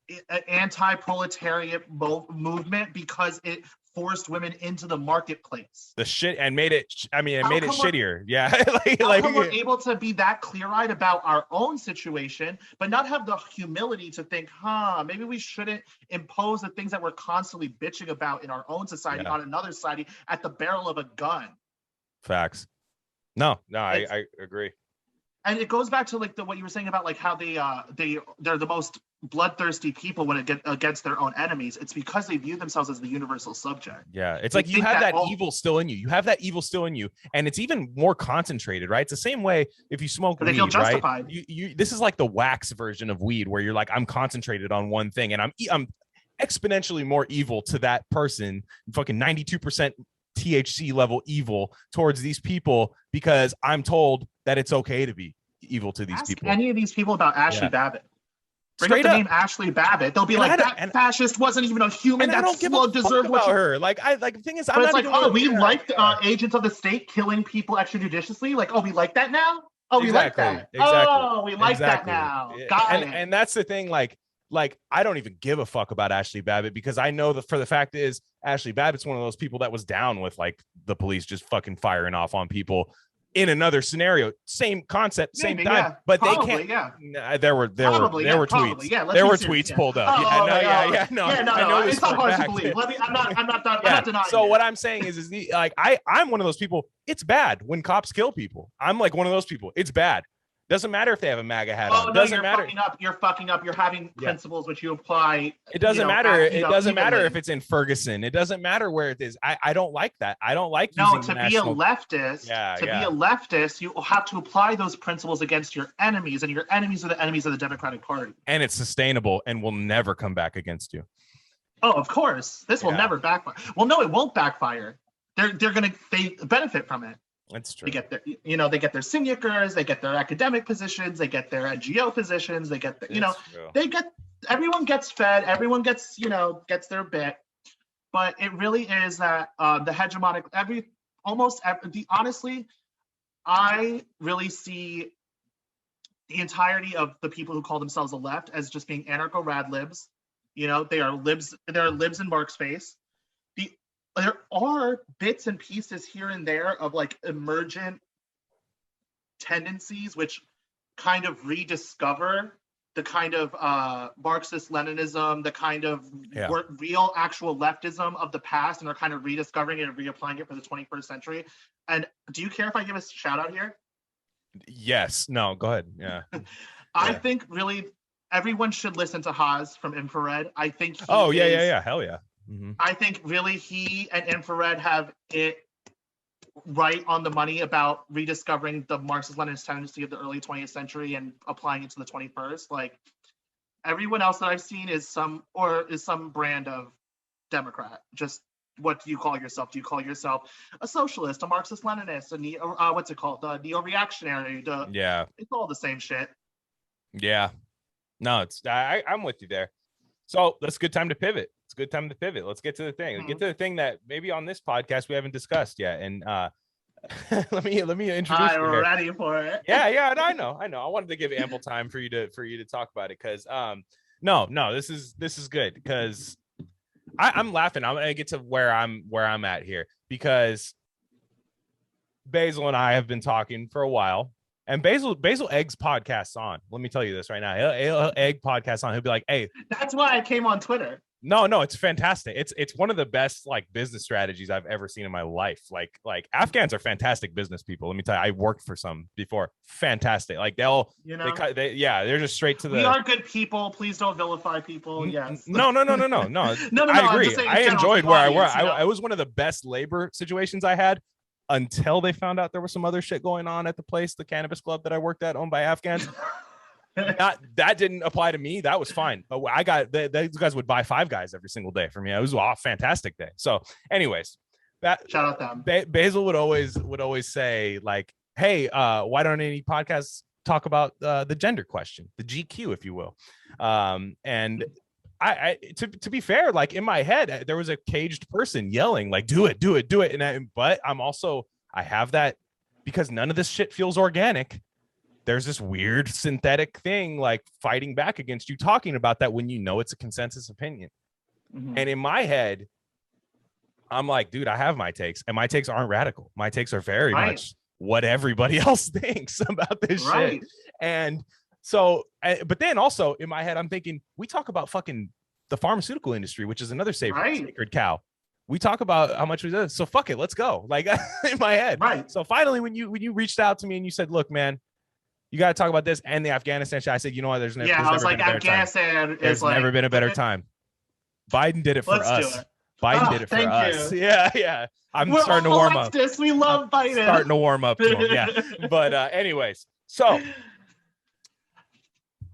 anti-proletariat movement because it forced women into the marketplace? The shit and made it. I mean, it made it shittier. Yeah, like we're able to be that clear-eyed about our own situation, but not have the humility to think, maybe we shouldn't impose the things that we're constantly bitching about in our own society on another society at the barrel of a gun. Facts. No, I agree. And it goes back to like what you were saying about like how they're the most bloodthirsty people when it gets against their own enemies. It's because they view themselves as the universal subject. Yeah, it's like you have that evil still in you. You have that evil still in you, and it's even more concentrated, right? It's the same way if you smoke weed, right? You this is like the wax version of weed, where you're like, I'm concentrated on one thing, and I'm exponentially more evil to that person. Fucking 92% THC level evil towards these people because I'm told that it's okay to be evil to these people. Any of these people about Ashley Babbitt. Bring up the name Ashley Babbitt. They'll be like, that fascist wasn't even a human. I don't give a fuck about her. Like, the thing is, I'm not like, we liked agents of the state killing people extrajudiciously. Like, we like that now? We like that. Exactly. Oh, we like that now. Got it. And that's the thing, like I don't even give a fuck about Ashley Babbitt because I know for the fact is Ashley Babbitt's one of those people that was down with like the police just fucking firing off on people in another scenario. Same concept, same time, but probably, they can't. Yeah. There were tweets. Yeah, there were tweets pulled up. I know it's not hard to believe. I'm not denying. So what I'm saying is I'm one of those people. It's bad when cops kill people. I'm like one of those people. It's bad. Doesn't matter if they have a MAGA hat on. Doesn't matter. You're fucking up. You're having principles which you apply. It doesn't matter. It doesn't matter if it's in Ferguson. It doesn't matter where it is. I don't like that. I don't like using to be a leftist. Be a leftist, you have to apply those principles against your enemies, and your enemies are the enemies of the Democratic Party. And it's sustainable and will never come back against you. Oh, of course. This will never backfire. Well, no, it won't backfire. They benefit from it. That's true. They get their, they get their sinecures, they get their academic positions, they get their NGO positions, they get everyone gets fed, everyone gets, gets their bit. But it really is that the hegemonic, honestly, I really see the entirety of the people who call themselves the left as just being anarcho-rad libs. They are libs in Mark's face. There are bits and pieces here and there of like emergent tendencies which kind of rediscover the kind of Marxist-Leninism, the kind of real actual leftism of the past, and are kind of rediscovering it and reapplying it for the 21st century. And do you care if I give a shout out here? Yes. No, go ahead. Yeah. I think really everyone should listen to Haas from Infrared. I think hell yeah. Mm-hmm. I think really he and Infrared have it right on the money about rediscovering the Marxist-Leninist tendency of the early 20th century and applying it to the 21st. Like everyone else that I've seen is some brand of Democrat. Just what do you call yourself? Do you call yourself a socialist, a Marxist-Leninist, what's it called? The neo-reactionary? It's all the same shit. Yeah. No, I'm with you there. So that's a good time to pivot. It's a good time to pivot. Let's get to the thing. Get to the thing that maybe on this podcast we haven't discussed yet. And let me introduce. I'm ready for it. Yeah. I know. I wanted to give ample time for you to talk about it because no, this is good because I'm laughing. I'm gonna get to where I'm at here because Basil and I have been talking for a while. And Basil eggs podcasts on. Let me tell you this right now. He'll egg podcasts on. He'll be like, "Hey." That's why I came on Twitter. No, it's fantastic. It's one of the best like business strategies I've ever seen in my life. Like Afghans are fantastic business people. Let me tell you, I worked for some before. Fantastic. Like they're just straight to the. We are good people. Please don't vilify people. Yes. No. No. I agree. I enjoyed where I worked. I was one of the best labor situations I had until they found out there was some other shit going on at the place, the cannabis club that I worked at, owned by Afghans. That didn't apply to me. That was fine. But I got those guys would buy Five Guys every single day for me. It was a fantastic day. So, anyways, shout out them. Basil would always say like, "Hey, why don't any podcasts talk about the gender question, the GQ, if you will?" And I to be fair, like in my head, there was a caged person yelling like, "Do it!" But I have that because none of this shit feels organic. There's this weird synthetic thing like fighting back against you talking about that when you know it's a consensus opinion. Mm-hmm. And in my head, I'm like, dude, I have my takes, and my takes aren't radical. My takes are very much what everybody else thinks about this shit. And so, but then also in my head, I'm thinking, we talk about fucking the pharmaceutical industry, which is another sacred cow. We talk about how much we do. So fuck it, let's go. Like in my head. Right. So finally, when you reached out to me and you said, look, man, you got to talk about this and the Afghanistan shit. I said, you know what? There's never been a better time. Biden did it for us. Biden did it for us. Yeah. I'm starting to warm up. We love Biden. Starting to warm up to him. Yeah. But anyways, so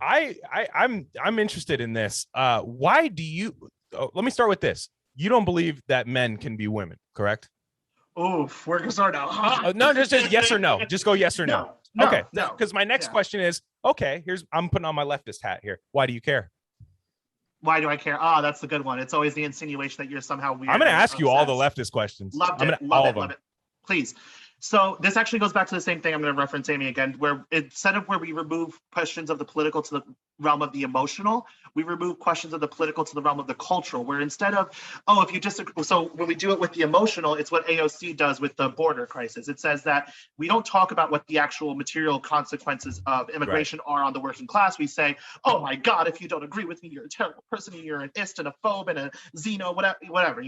I'm interested in this. Why do you? Let me start with this. You don't believe that men can be women, correct? Oof, we're gonna start now. No, just yes or no. Just go yes or no. No, okay, because my next question is, okay, I'm putting on my leftist hat here. Why do you care? Why do I care? That's the good one. It's always the insinuation that you're somehow weird. I'm going to ask you all the leftist questions. Love it. Please. So this actually goes back to the same thing. I'm going to reference Amy again, where instead of where we remove questions of the political to the realm of the emotional, we remove questions of the political to the realm of the cultural, where instead of, if you disagree, so when we do it with the emotional, it's what AOC does with the border crisis. It says that we don't talk about what the actual material consequences of immigration are on the working class. We say, oh my God, if you don't agree with me, you're a terrible person, and you're an ist and a phobe and a xeno, whatever,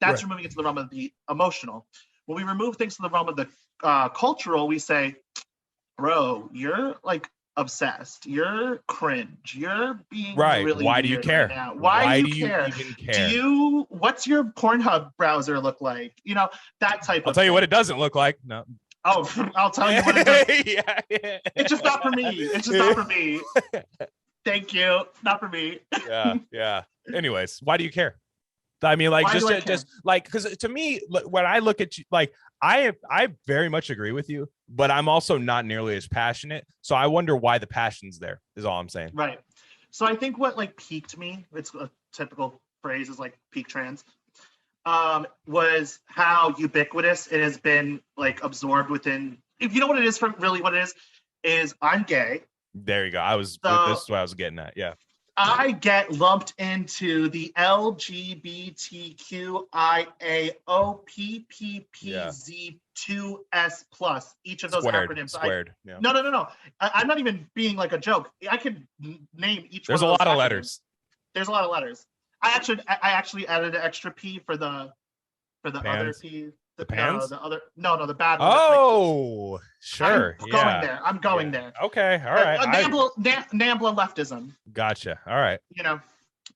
that's removing it to the realm of the emotional. When we remove things from the realm of the cultural, we say, bro, you're like obsessed. You're cringe. You're being really Why do you care? Right now. Why do you even care? What's your Pornhub browser look like? That type of I'll tell you what it doesn't look like. No. Oh, I'll tell you what it does. Yeah. It's just not for me. Thank you. Not for me. Yeah. Anyways, why do you care? I mean, like, just like, because to me, when I look at you, like, I very much agree with you, but I'm also not nearly as passionate. So I wonder why the passion's there, is all I'm saying. Right. So I think what like piqued me, it's a typical phrase is like peak trans, was how ubiquitous it has been like absorbed within. If you know what it is, what it is I'm gay. There you go. This is what I was getting at. Yeah. I get lumped into the LGBTQIAOPPPZ2S plus, each of those acronyms. Squared. Yeah. No. I'm not even being like a joke. I could name each There's one of those. There's a lot of letters. There's a lot of letters. I actually added an extra P for the other P. The pans? The bad one. Oh, sure. I'm going there. Okay. All right. Nambla leftism. Gotcha. All right.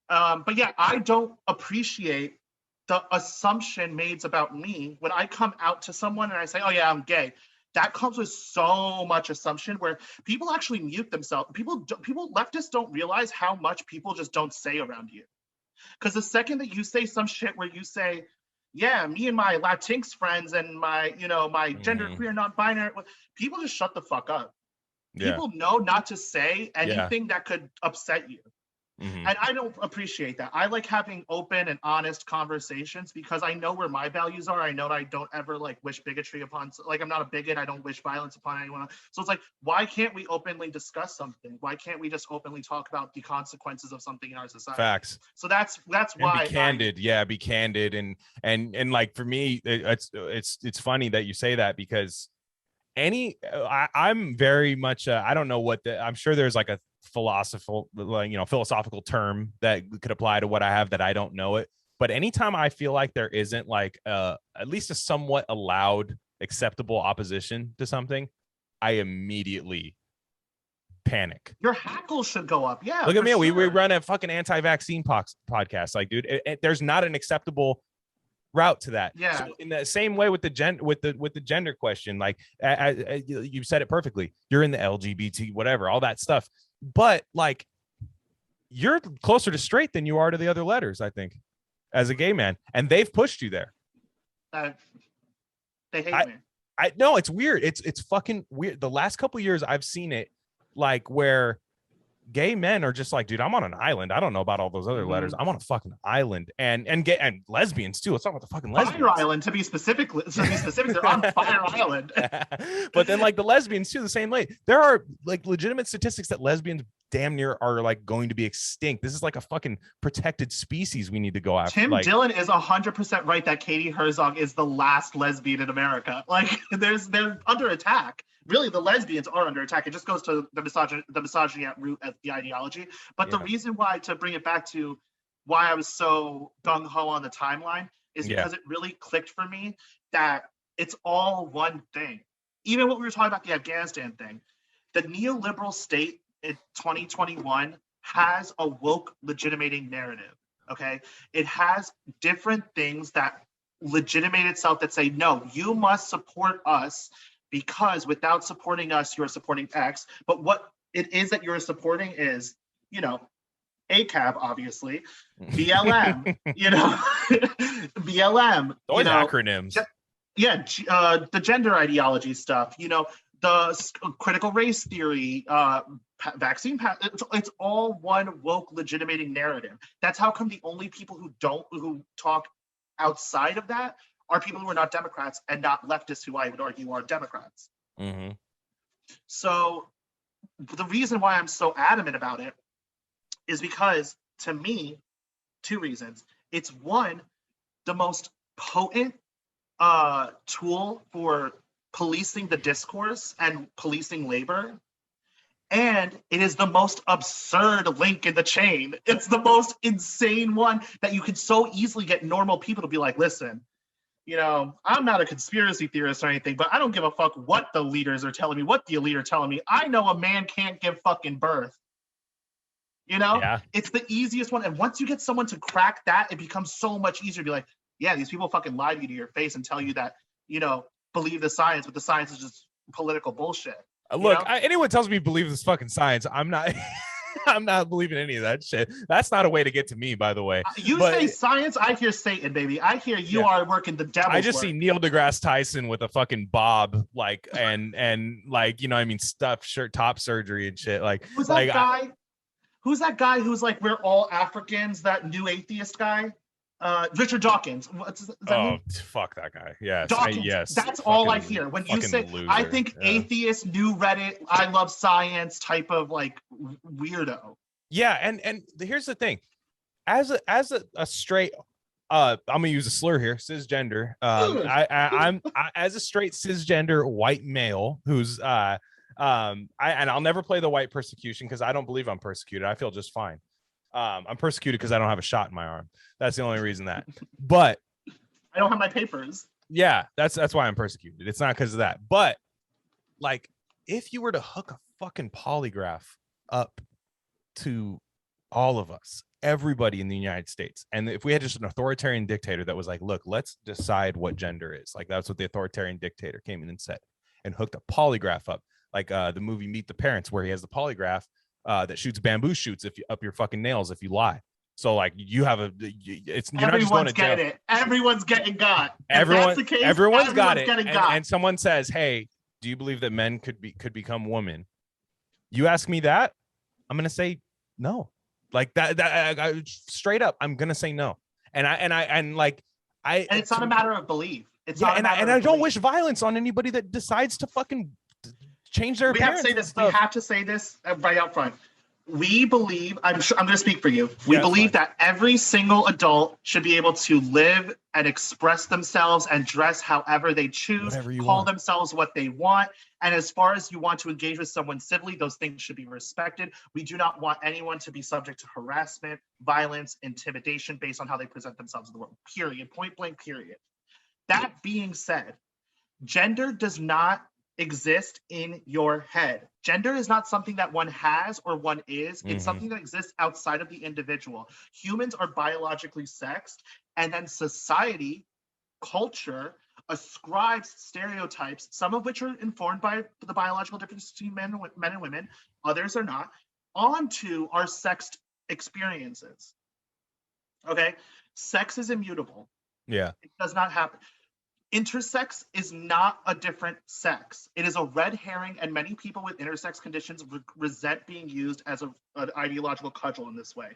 But yeah, I don't appreciate the assumption made about me when I come out to someone and I say, oh yeah, I'm gay. That comes with so much assumption where people actually mute themselves. Leftists don't realize how much people just don't say around you. Because the second that you say some shit where you say, yeah, me and my Latinx friends and my gender queer, non-binary, people just shut the fuck up. Yeah. People know not to say anything that could upset you. Mm-hmm. And I don't appreciate that. I like having open and honest conversations because I know where my values are. I know that I don't ever like wish bigotry upon, like I'm not a bigot. I don't wish violence upon anyone. So it's like, why can't we openly discuss something? Why can't we just openly talk about the consequences of something in our society? Facts. So that's why. Be candid. Be candid. And like for me, it's funny that you say that because I'm very much, I don't know I'm sure there's like philosophical term that could apply to what I have that I don't know it. But anytime I feel like there isn't like at least a somewhat allowed, acceptable opposition to something, I immediately panic. Your hackles should go up. Yeah. Look at me. Sure. We run a fucking anti-vaccine podcast. Like, dude, there's not an acceptable route to that. Yeah. So in the same way with the gender question, like you said it perfectly. You're in the LGBT, whatever, all that stuff. But like, you're closer to straight than you are to the other letters, I think, as a gay man, and they've pushed you there. They hate me. I know it's weird. It's fucking weird. The last couple of years I've seen it, like where gay men are just like, dude, I'm on an island. I don't know about all those other letters. I'm on a fucking island, and gay and lesbians too. Let's talk about the fucking lesbians. Fire Island, to be specific, they're on Fire Island. But then like the lesbians too, the same way. There are like legitimate statistics that lesbians damn near are like going to be extinct. This is like a fucking protected species we need to go after. Tim like, Dillon is 100% right that Katie Herzog is the last lesbian in America. Like they're under attack. Really, the lesbians are under attack. It just goes to the misogyny at root of the ideology. But the reason why, to bring it back to why I was so gung-ho on the timeline, is because it really clicked for me that it's all one thing. Even what we were talking about, the Afghanistan thing, the neoliberal state in 2021 has a woke legitimating narrative, okay? It has different things that legitimate itself that say, no, you must support us because without supporting us, you're supporting X. But what it is that you're supporting is, ACAB, obviously, BLM, BLM. Always acronyms. The gender ideology stuff, the critical race theory, vaccine, it's all one woke legitimating narrative. That's how come the only people who talk outside of that are people who are not Democrats and not leftists, who I would argue are Democrats. Mm-hmm. So the reason why I'm so adamant about it is because, to me, two reasons. It's one, the most potent tool for policing the discourse and policing labor. And it is the most absurd link in the chain. It's the most insane one that you could so easily get normal people to be like, listen, I'm not a conspiracy theorist or anything, but I don't give a fuck what the leaders are telling me, what the elite are telling me. I know a man can't give fucking birth. It's the easiest one. And once you get someone to crack that, it becomes so much easier to be like, yeah, these people fucking lie to you to your face and tell you that, believe the science, but the science is just political bullshit. Look, anyone tells me believe this fucking science, I'm not I'm not believing any of that shit. That's not a way to get to me, by the way. Say science, I hear Satan, baby. I hear you are working the devil's I just work. see Neil deGrasse Tyson with a fucking bob, like, and like, stuff, shirt, top surgery and shit. Like, who's that guy? Who's that guy who's like, we're all Africans, that new atheist guy? Richard Dawkins. Fuck that guy. Yes. Dawkins. Yes. That's all I hear. When you say, loser. I think atheist, new Reddit, I love science type of like weirdo. Yeah. And here's the thing. As a straight, I'm gonna use a slur here, cisgender. I'm as a straight cisgender white male who's and I'll never play the white persecution because I don't believe I'm persecuted. I feel just fine. I'm persecuted because I don't have a shot in my arm. That's the only reason that. But I don't have my papers. Yeah, that's why I'm persecuted. It's not because of that. But like, if you were to hook a fucking polygraph up to all of us, everybody in the United States, and if we had just an authoritarian dictator that was like, look, let's decide what gender is. Like, that's what the authoritarian dictator came in and said, and hooked a polygraph up, like the movie Meet the Parents, where he has the polygraph that shoots bamboo shoots up your fucking nails if you lie. So like you're not just going to jail. Everyone's getting got. Everyone's got it. And someone says, hey, do you believe that men could become women? You ask me that, I'm gonna say no. Like that straight up, I'm gonna say no. And it's not a matter of belief. I don't wish violence on anybody that decides to fucking change their appearance. We have to say this right out front. We believe, I'm going to speak for you. We Yeah, believe that every single adult should be able to live and express themselves and dress however they choose, call themselves what they want. And as far as you want to engage with someone civilly, those things should be respected. We do not want anyone to be subject to harassment, violence, intimidation based on how they present themselves in the world, period, point blank, period. That being said, gender does not exist in your head. Gender is not something that one has or one is. It's something that exists outside of the individual. Humans are biologically sexed, and then society, culture, ascribes stereotypes, some of which are informed by the biological difference between men and women, others are not, onto our sexed experiences. Okay? Sex is immutable. Yeah. It does not happen. Intersex is not a different sex. It is a red herring, and many people with intersex conditions resent being used as an ideological cudgel in this way.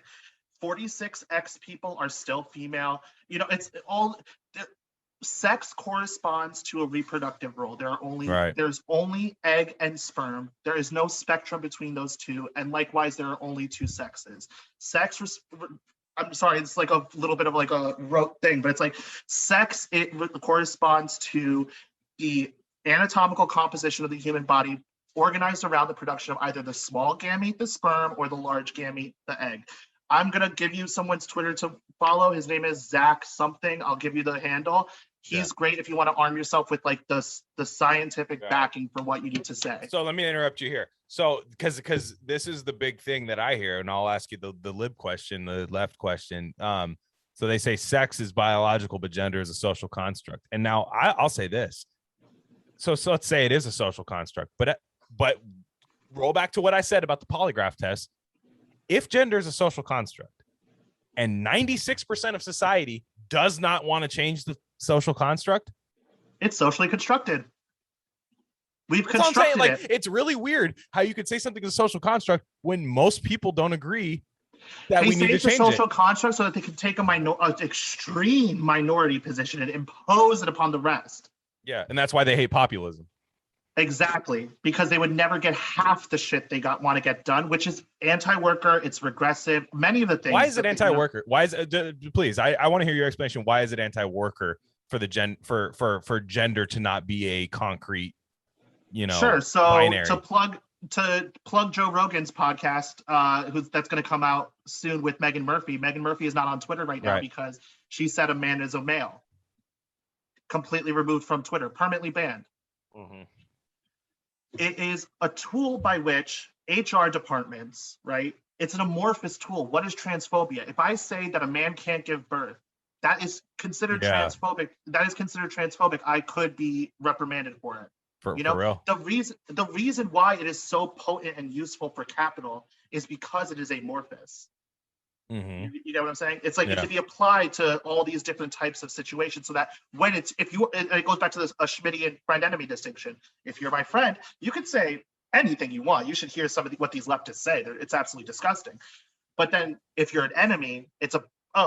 46X people are still female. You know, it's all sex corresponds to a reproductive role. There's only egg and sperm. There is no spectrum between those two, and likewise, there are only two sexes. I'm sorry, it's like a little bit of like a rote thing, but it's like sex, it corresponds to the anatomical composition of the human body organized around the production of either the small gamete, the sperm, or the large gamete, the egg. I'm going to give you someone's Twitter to follow. His name is Zach something. I'll give you the handle. He's great if you want to arm yourself with like the scientific backing for what you need to say. So let me interrupt you here. So because this is the big thing that I hear, and I'll ask you the lib question, the left question. So they say sex is biological, but gender is a social construct. And now I'll say this. So let's say it is a social construct, but roll back to what I said about the polygraph test. If gender is a social construct and 96% of society does not want to change the social construct, it's socially constructed. We've constructed like, it. It's really weird how you could say something is a social construct when most people don't agree that we need to change it. They say it's a social construct so that they can take an extreme minority position and impose it upon the rest. Yeah, and that's why they hate populism. Exactly, because they would never get half the shit they want to get done, which is anti-worker, it's regressive, many of the things. Why is it anti-worker? Why is it, please, I want to hear your explanation. Why is it anti-worker for the for gender to not be a concrete, sure. So binary? to plug Joe Rogan's podcast, that's going to come out soon with Megan Murphy. Megan Murphy is not on Twitter right now because she said a man is a male. Completely removed from Twitter, permanently banned. Mm-hmm. It is a tool by which HR departments, right? It's an amorphous tool. What is transphobia? If I say that a man can't give birth, that is considered transphobic. That is considered transphobic. I could be reprimanded for it. For real. The reason why it is so potent and useful for capital is because it is amorphous. Mm-hmm. You know what I'm saying? It's like it can be applied to all these different types of situations, so that when it goes back to this a Schmittian friend-enemy distinction. If you're my friend, you can say anything you want. You should hear some of what these leftists say. It's absolutely disgusting. But then if you're an enemy,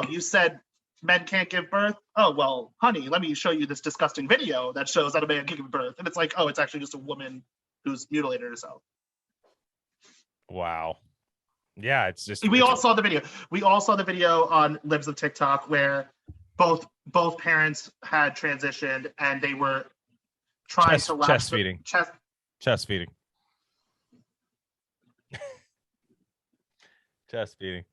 you said men can't give birth. Oh, well, honey, let me show you this disgusting video that shows that a man can give birth. And it's like, oh, it's actually just a woman who's mutilated herself. Wow. Yeah, it's just. We all saw the video. We all saw the video on Libs of TikTok where both parents had transitioned and they were trying to chest feeding. Chest feeding. Chest feeding.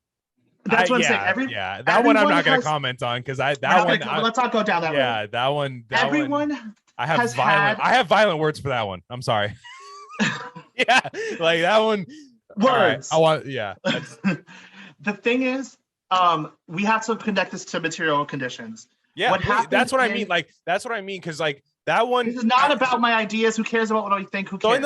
That's what I'm saying. That one I'm not going to comment on because let's not go down that road. Yeah, that one. Everyone. I have violent words for that one. I'm sorry. Yeah, like that one. Words. Right, The thing is, we have to connect this to material conditions. Yeah, that's what I mean. Like that's what I mean because like that one. This is not about my ideas. Who cares about what I think? Who cares? So in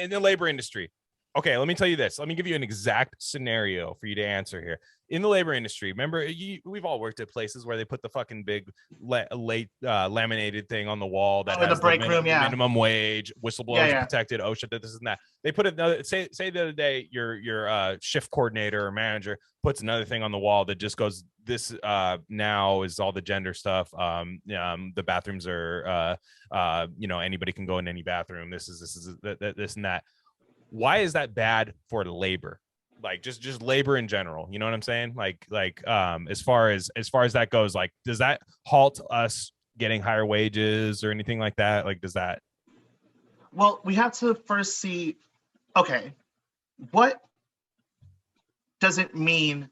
the labor industry. Okay, let me tell you this. Let me give you an exact scenario for you to answer here. In the labor industry, remember, we've all worked at places where they put the fucking big laminated thing on the wall that has the break room, minimum wage, whistleblowers protected, OSHA, this and that. They put another, say the other day, your shift coordinator or manager puts another thing on the wall that just goes, this now is all the gender stuff. The bathrooms are, anybody can go in any bathroom. This is this and that. Why is that bad for labor? Like just labor in general, you know what I'm saying? Like as far as that goes, like does that halt us getting higher wages or anything like that? Like does that? Well, we have to first see, okay, what does it mean?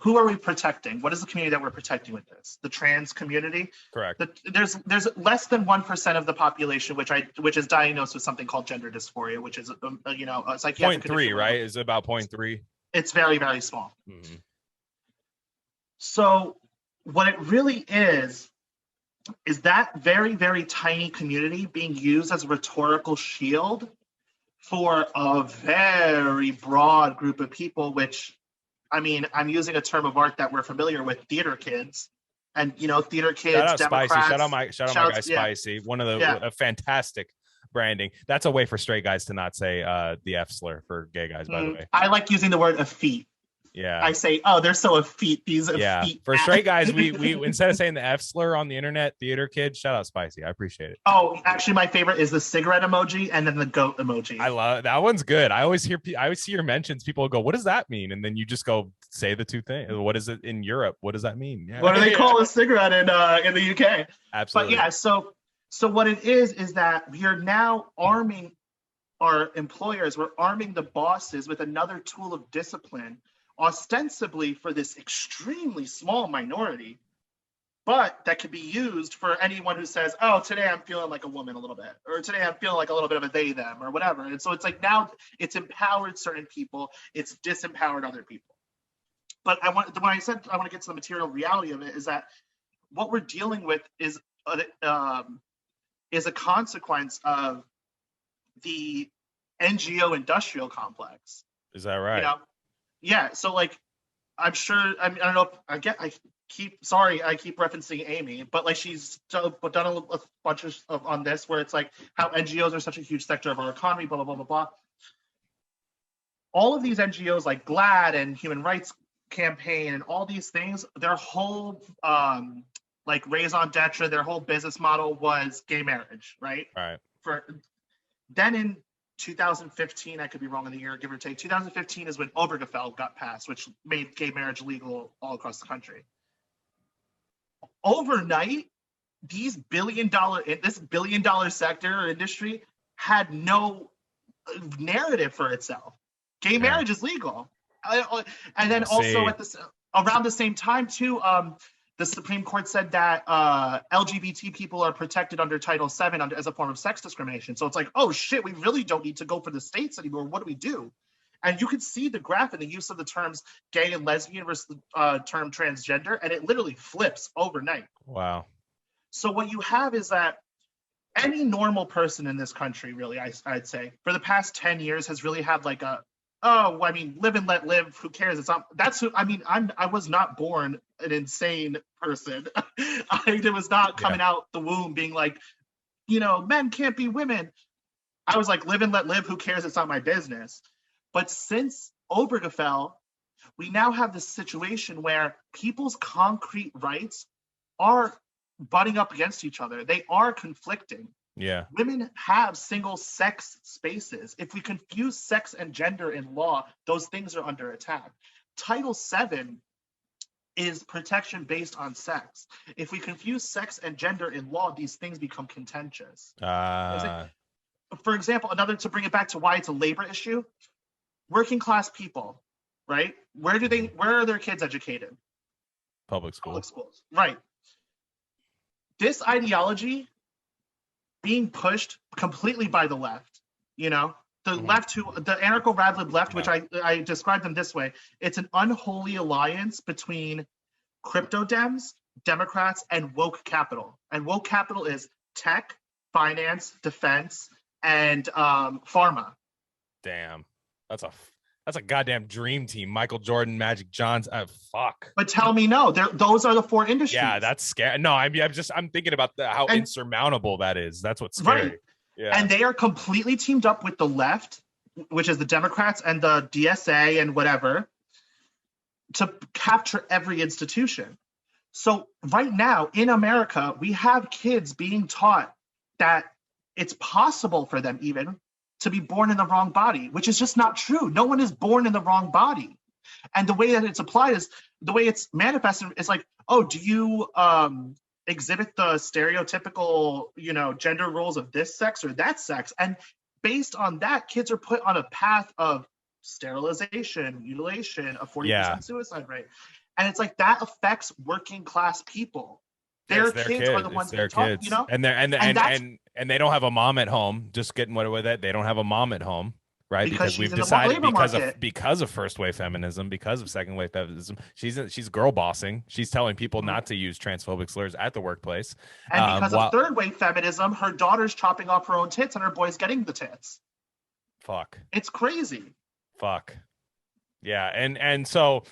Who are we protecting? What is the community that we're protecting with this? The trans community? Correct. There's less than 1% of the population which is diagnosed with something called gender dysphoria, which is a psychiatric 0.3, right? Is it about 0.3? It's very, very small. Mm-hmm. So what it really is that very, very tiny community being used as a rhetorical shield for a very broad group of people, which, I mean, I'm using a term of art that we're familiar with, theater kids. And, theater kids, shout out Democrats. Spicy. Shout out my guy Spicy. One of the fantastic branding. That's a way for straight guys to not say the F slur for gay guys, by the way. I like using the word effete. Yeah. I say, oh, they're so effete. These effete. For straight guys, we instead of saying the F slur on the internet, theater kids, shout out Spicy. I appreciate it. Oh, actually, my favorite is the cigarette emoji and then the goat emoji. I love that one's good. I always see your mentions. People go, "What does that mean?" And then you just go say the two things. What is it in Europe? What does that mean? Yeah. What do they call a cigarette in the UK? Absolutely. But yeah, so what it is that we are now arming our employers. We're arming the bosses with another tool of discipline, ostensibly for this extremely small minority, but that could be used for anyone who says, oh, today I'm feeling like a woman a little bit, or today I'm feeling like a little bit of a they, them, or whatever. And so it's like now it's empowered certain people, it's disempowered other people. But when I said I want to get to the material reality of it, is that what we're dealing with is a consequence of the NGO industrial complex. Is that right? Yeah, so like, I'm sure, I don't know, I keep referencing Amy, but like she's done a bunch of on this where it's like how NGOs are such a huge sector of our economy, blah, blah, blah, blah, blah. All of these NGOs like GLAAD and Human Rights Campaign and all these things, their whole like raison d'etre, their whole business model was gay marriage, right? Right. Then in 2015, I could be wrong in the year, give or take. 2015 is when Obergefell got passed, which made gay marriage legal all across the country. Overnight, this billion dollar sector or industry had no narrative for itself. Gay marriage is legal, and then also around the same time too. The Supreme Court said that LGBT people are protected under Title VII as a form of sex discrimination. So it's like, oh shit, we really don't need to go for the states anymore. What do we do? And you can see the graph in the use of the terms gay and lesbian versus the term transgender, and it literally flips overnight. Wow. So what you have is that any normal person in this country, really, I'd say, for the past 10 years has really had like live and let live. Who cares? I was not born an insane person. I was not coming out the womb being like, men can't be women. I was like, live and let live. Who cares? It's not my business. But since Obergefell, we now have this situation where people's concrete rights are butting up against each other. They are conflicting. Yeah. Women have single sex spaces. If we confuse sex and gender in law, those things are under attack. Title VII is protection based on sex. If we confuse sex and gender in law, these things become contentious. For example, to bring it back to why it's a labor issue, working class people, right? Where are their kids educated? Public schools. Public schools, right. This ideology being pushed completely by the left, the left the anarcho-radlib left, which I describe them this way. It's an unholy alliance between crypto Dems, Democrats, and woke capital. And woke capital is tech, finance, defense, and pharma. Damn, that's a goddamn dream team. Michael Jordan, Magic Johnson. Fuck. But tell me, no, those are the four industries. Yeah, that's scary. No, I'm thinking about how insurmountable that is. That's what's scary. Right. Yeah. And they are completely teamed up with the left, which is the Democrats and the DSA and whatever, to capture every institution. So right now in America, we have kids being taught that it's possible for them even to be born in the wrong body, which is just not true. No one is born in the wrong body. And the way that it's applied is, the way it's manifested is like, oh, do you exhibit the stereotypical, you know, gender roles of this sex or that sex? And based on that, kids are put on a path of sterilization, mutilation, a 40% suicide rate. And it's like, that affects working class people. Their kids are the ones that talk, you know? And they don't have a mom at home. Just getting with it. They don't have a mom at home, right? Because we've decided because of first wave feminism, because of second wave feminism, she's girl bossing. She's telling people not to use transphobic slurs at the workplace. And because of third wave feminism, her daughter's chopping off her own tits and her boy's getting the tits. Fuck. It's crazy. Fuck. Yeah, and so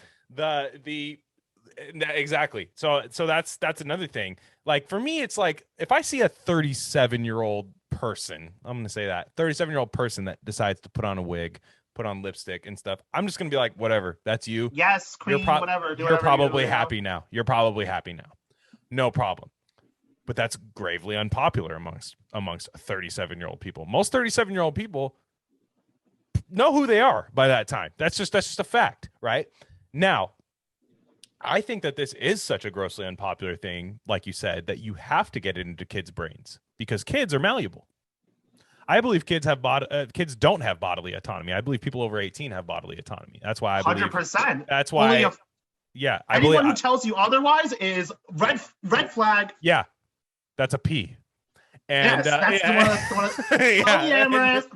exactly. So that's another thing. Like for me, it's like if I see a 37-year-old person, I'm gonna say that 37-year-old person that decides to put on a wig, put on lipstick and stuff, I'm just gonna be like, whatever, that's you. Yes, queen, whatever. You're probably happy now. You're probably happy now. No problem. But that's gravely unpopular amongst 37-year-old people. Most 37-year-old people know who they are by that time. That's just a fact, right? Now, I think that this is such a grossly unpopular thing, like you said, that you have to get it into kids' brains because kids are malleable. I believe kids don't have bodily autonomy. I believe people over 18 have bodily autonomy. That's why I believe 100%. That's why. Anyone who tells you otherwise is red flag. Yeah, that's a P. And yes, that's the one.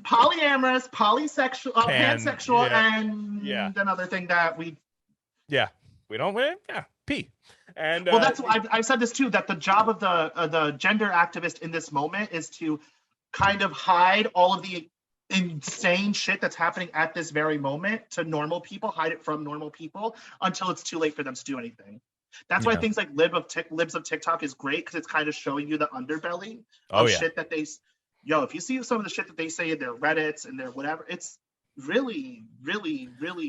Polyamorous, polysexual, pansexual, and another thing that we. Yeah. We don't win. Yeah, P. And well, that's why I've said this too. That the job of the gender activist in this moment is to kind of hide all of the insane shit that's happening at this very moment to normal people, hide it from normal people until it's too late for them to do anything. That's why things like libs of TikTok is great because it's kind of showing you the underbelly of shit that they. If you see some of the shit that they say in their Reddits and their whatever, it's really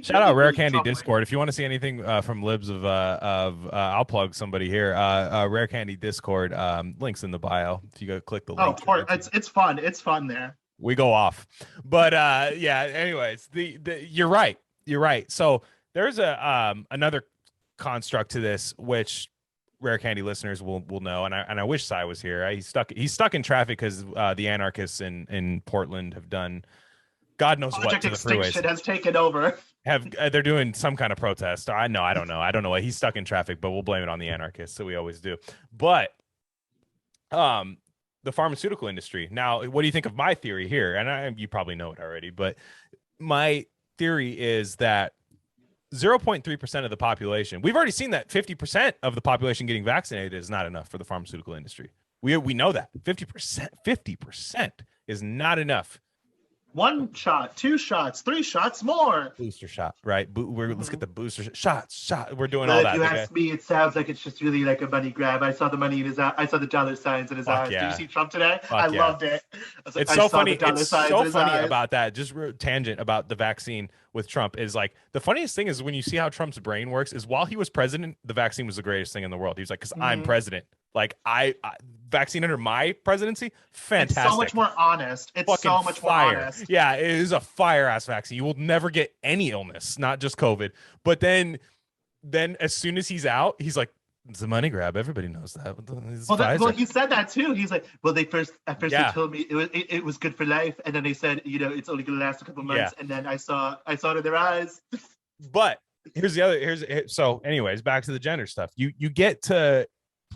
shout out RareCandy Discord. If you want to see anything from libs of I'll plug somebody here. RareCandy Discord, links in the bio. If you go click the link. It's fun there. We go off, but anyways, you're right. So there's another construct to this which RareCandy listeners will know, and I wish Cy was here. He's stuck in traffic because the anarchists in Portland have done God knows what to the freeways. Has taken over. They're doing some kind of protest. I don't know what. He's stuck in traffic, but we'll blame it on the anarchists, so we always do. But the pharmaceutical industry. Now, what do you think of my theory here? And you probably know it already, but my theory is that 0.3% of the population. We've already seen that 50% of the population getting vaccinated is not enough for the pharmaceutical industry. We know that 50% is not enough. 1 shot, 2 shots, 3 shots more. Booster shot, right? Let's get the booster shot. We're doing all that. If you ask me, it sounds like it's just really like a money grab. I saw the money in his eye. I saw the dollar signs in his eyes. Yeah. Did you see Trump today? I loved it. It's so funny. It's so funny about that. Just tangent about the vaccine with Trump is like the funniest thing is when you see how Trump's brain works is while he was president, the vaccine was the greatest thing in the world. He was like, because I'm president. Like I vaccine under my presidency, fantastic. It's so much more honest. It's fucking so much more honest. Yeah, it is a fire ass vaccine. You will never get any illness, not just COVID. But then as soon as he's out, he's like, it's a money grab. Everybody knows that. Well, he said that too. He's like, well, they they told me it was good for life, and then they said, it's only going to last a couple months, and then I saw it in their eyes. But so anyways, back to the gender stuff. You get to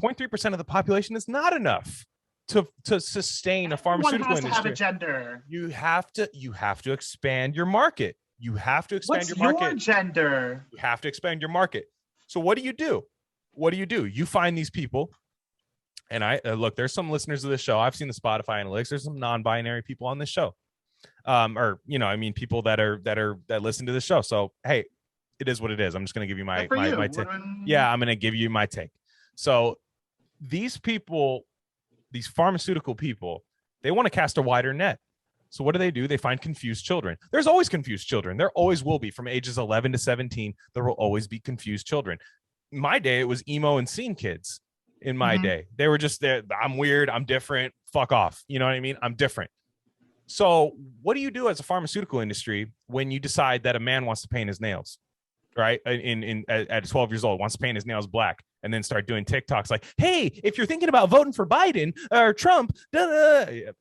0.3% of the population is not enough to sustain a pharmaceutical industry. Have a gender. You have to expand your market. You have to expand your market. What's your gender? You have to expand your market. So what do you do? You find these people, and I look. There's some listeners of this show. I've seen the Spotify analytics. There's some non-binary people on this show, people that listen to the show. So hey, it is what it is. I'm just gonna give you my take. Yeah, I'm gonna give you my take. So these people, these pharmaceutical people, they want to cast a wider net. So what do? They find confused children. There's always confused children. There always will be. From ages 11 to 17, there will always be confused children. My day, it was emo and scene kids. In my day, they were just there. I'm weird. I'm different. Fuck off. You know what I mean? I'm different. So what do you do as a pharmaceutical industry when you decide that a man wants to paint his nails, right? At 12 years old, wants to paint his nails black, and then start doing TikToks like, "Hey, if you're thinking about voting for Biden or Trump,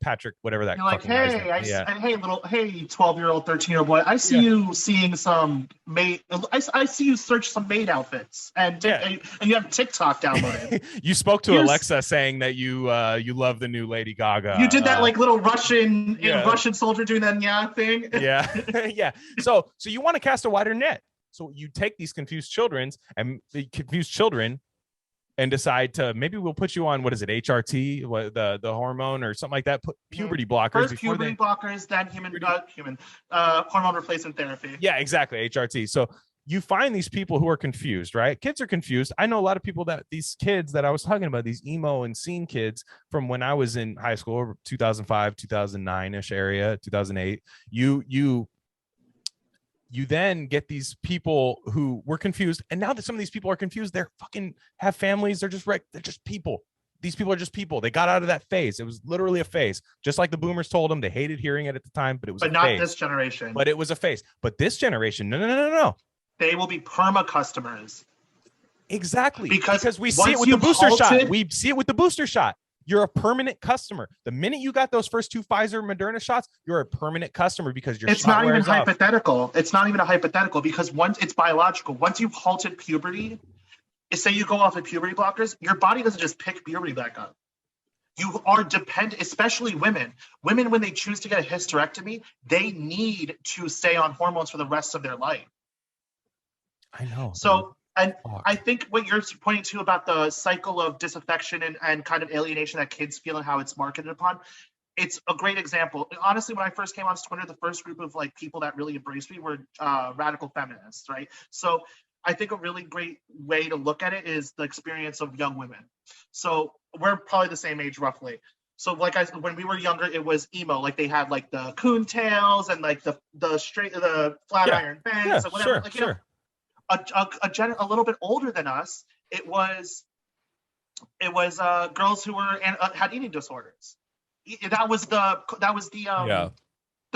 Patrick, whatever that." You're like, hey, hey, 12-year-old, 13-year-old boy, I see you seeing some maid. I see you search some maid outfits, and you have TikTok downloaded. You spoke to Alexa saying that you love the new Lady Gaga. You did that like little Russian soldier doing that thing. Yeah. So you want to cast a wider net. So you take these confused children and decide to, maybe we'll put you on, what is it, HRT, the hormone or something like that, put puberty blockers. First puberty blockers, then hormone replacement therapy. Yeah, exactly, HRT. So you find these people who are confused, right? Kids are confused. I know a lot of people these kids that I was talking about, these emo and scene kids from when I was in high school, 2005, 2009-ish area, 2008. You then get these people who were confused, and now that some of these people are confused, they're fucking have families. They're just people. These people are just people. They got out of that phase. It was literally a phase, just like the boomers told them. They hated hearing it at the time, but it was. But not this generation. But it was a phase. But this generation, no. They will be perma customers. Exactly, because we see it with the booster shot. We see it with the booster shot. You're a permanent customer. The minute you got those first 2 Pfizer Moderna shots, you're a permanent customer because your It's not even hypothetical. It's not even a hypothetical, because once it's biological. Once you've halted puberty, say you go off of puberty blockers, your body doesn't just pick puberty back up. You are dependent, especially women. Women, when they choose to get a hysterectomy, they need to stay on hormones for the rest of their life. I know. So. And I think what you're pointing to about the cycle of disaffection and kind of alienation that kids feel and how it's marketed upon, it's a great example. Honestly, when I first came on Twitter, the first group of like people that really embraced me were radical feminists, right? So I think a really great way to look at it is the experience of young women. So we're probably the same age roughly. So when we were younger, it was emo. Like they had like the coon tails and like the flat iron bangs and whatever. Sure. A little bit older than us, it was girls who were had eating disorders. That was the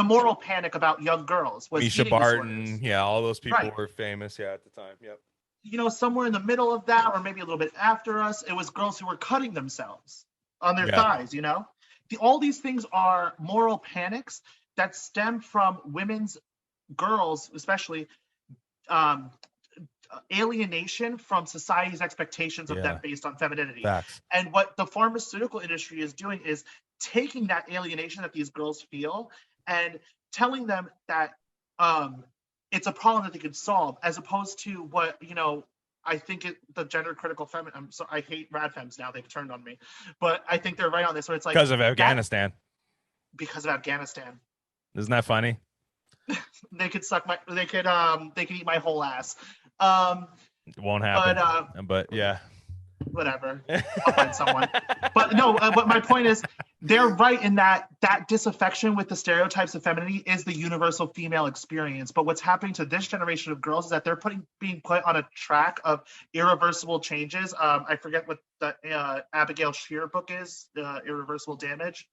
moral panic about young girls. Was Misha Barton, disorders. All those people were famous, at the time. Yep. Somewhere in the middle of that, or maybe a little bit after us, it was girls who were cutting themselves on their thighs. All these things are moral panics that stem from girls, especially. Alienation from society's expectations of them based on femininity. Facts. And what the pharmaceutical industry is doing is taking that alienation that these girls feel and telling them that it's a problem that they can solve, as opposed to what I think the gender critical feminine. I hate rad fems now, they've turned on me, but I think they're right on this. Where it's like because of Afghanistan. Isn't that funny? They could eat my whole ass. It won't happen. But yeah. Whatever. I'll find someone. But no, but my point is, they're right in that disaffection with the stereotypes of femininity is the universal female experience. But what's happening to this generation of girls is that they're being put on a track of irreversible changes. I forget what the Abigail Shear book is, Irreversible Damage.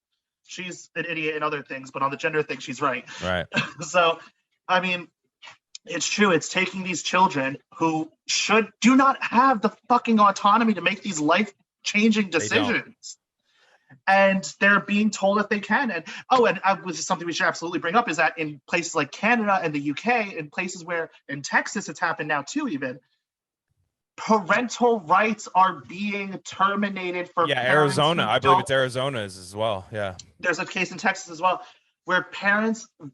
She's an idiot in other things, but on the gender thing, she's right. Right. So, I mean, it's true. It's taking these children who do not have the fucking autonomy to make these life-changing decisions. And they're being told that they can. And which is something we should absolutely bring up, is that in places like Canada and the UK, in places where in Texas it's happened now too, even parental rights are being terminated for Arizona. I believe it's Arizona as well. Yeah. There's a case in Texas as well, where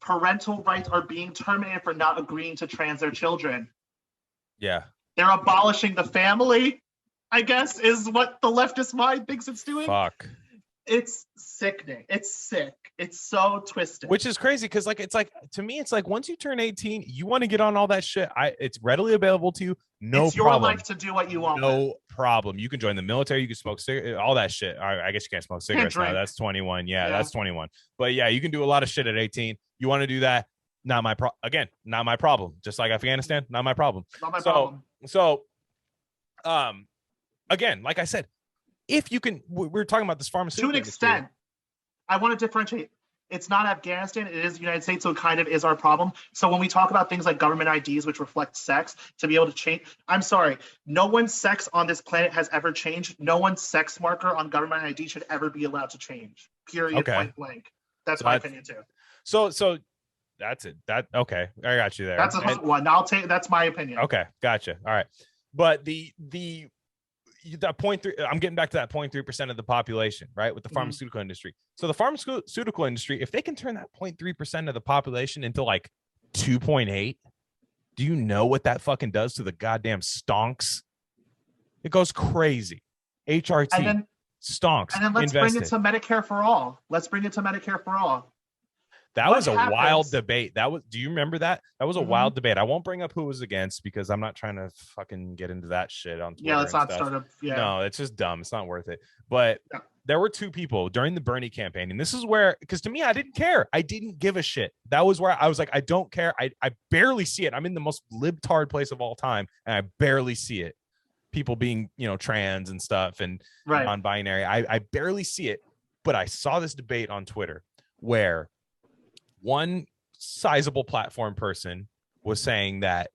parental rights are being terminated for not agreeing to trans their children. Yeah. They're abolishing the family, I guess, is what the leftist mind thinks it's doing. Fuck. It's sickening. It's sick. It's so twisted. Which is crazy because, to me, it's like once you turn 18, you want to get on all that shit. It's readily available to you. No it's problem. Your life to do what you want. No problem. You can join the military. You can smoke cigarettes, all that shit. I guess you can't smoke cigarettes now. That's 21. Yeah, that's 21. But yeah, you can do a lot of shit at 18. You want to do that? Not my problem. Just like Afghanistan, not my problem. Not my problem. So, again, like I said, if you can, we're talking about this pharmaceutical to an extent. I want to differentiate. It's not Afghanistan. It is the United States, so it kind of is our problem. So when we talk about things like government IDs, which reflect sex, to be able to change, I'm sorry, no one's sex on this planet has ever changed. No one's sex marker on government ID should ever be allowed to change. Period. Okay. Point blank. That's my opinion too. So that's it. Okay, I got you there. That's a hot one. That's my opinion. Okay, gotcha. All right, but that 0.3, I'm getting back to that 0.3% of the population, right, with the pharmaceutical industry. So the pharmaceutical industry, if they can turn that 0.3% of the population into like 2.8, do you know what that fucking does to the goddamn stonks? It goes crazy. HRT, stonks. And then let's bring it to Medicare for all. That was a wild debate. Do you remember that? That was a wild debate. I won't bring up who was against because I'm not trying to fucking get into that shit on Twitter. Yeah, let's not start up. Yeah. No, it's just dumb. It's not worth it. But there were two people during the Bernie campaign. And this is where, because to me, I didn't care. I didn't give a shit. That was where I was like, I don't care. I barely see it. I'm in the most libtard place of all time. And I barely see it. People being, trans and stuff and non-binary. I barely see it. But I saw this debate on Twitter where one sizable platform person was saying that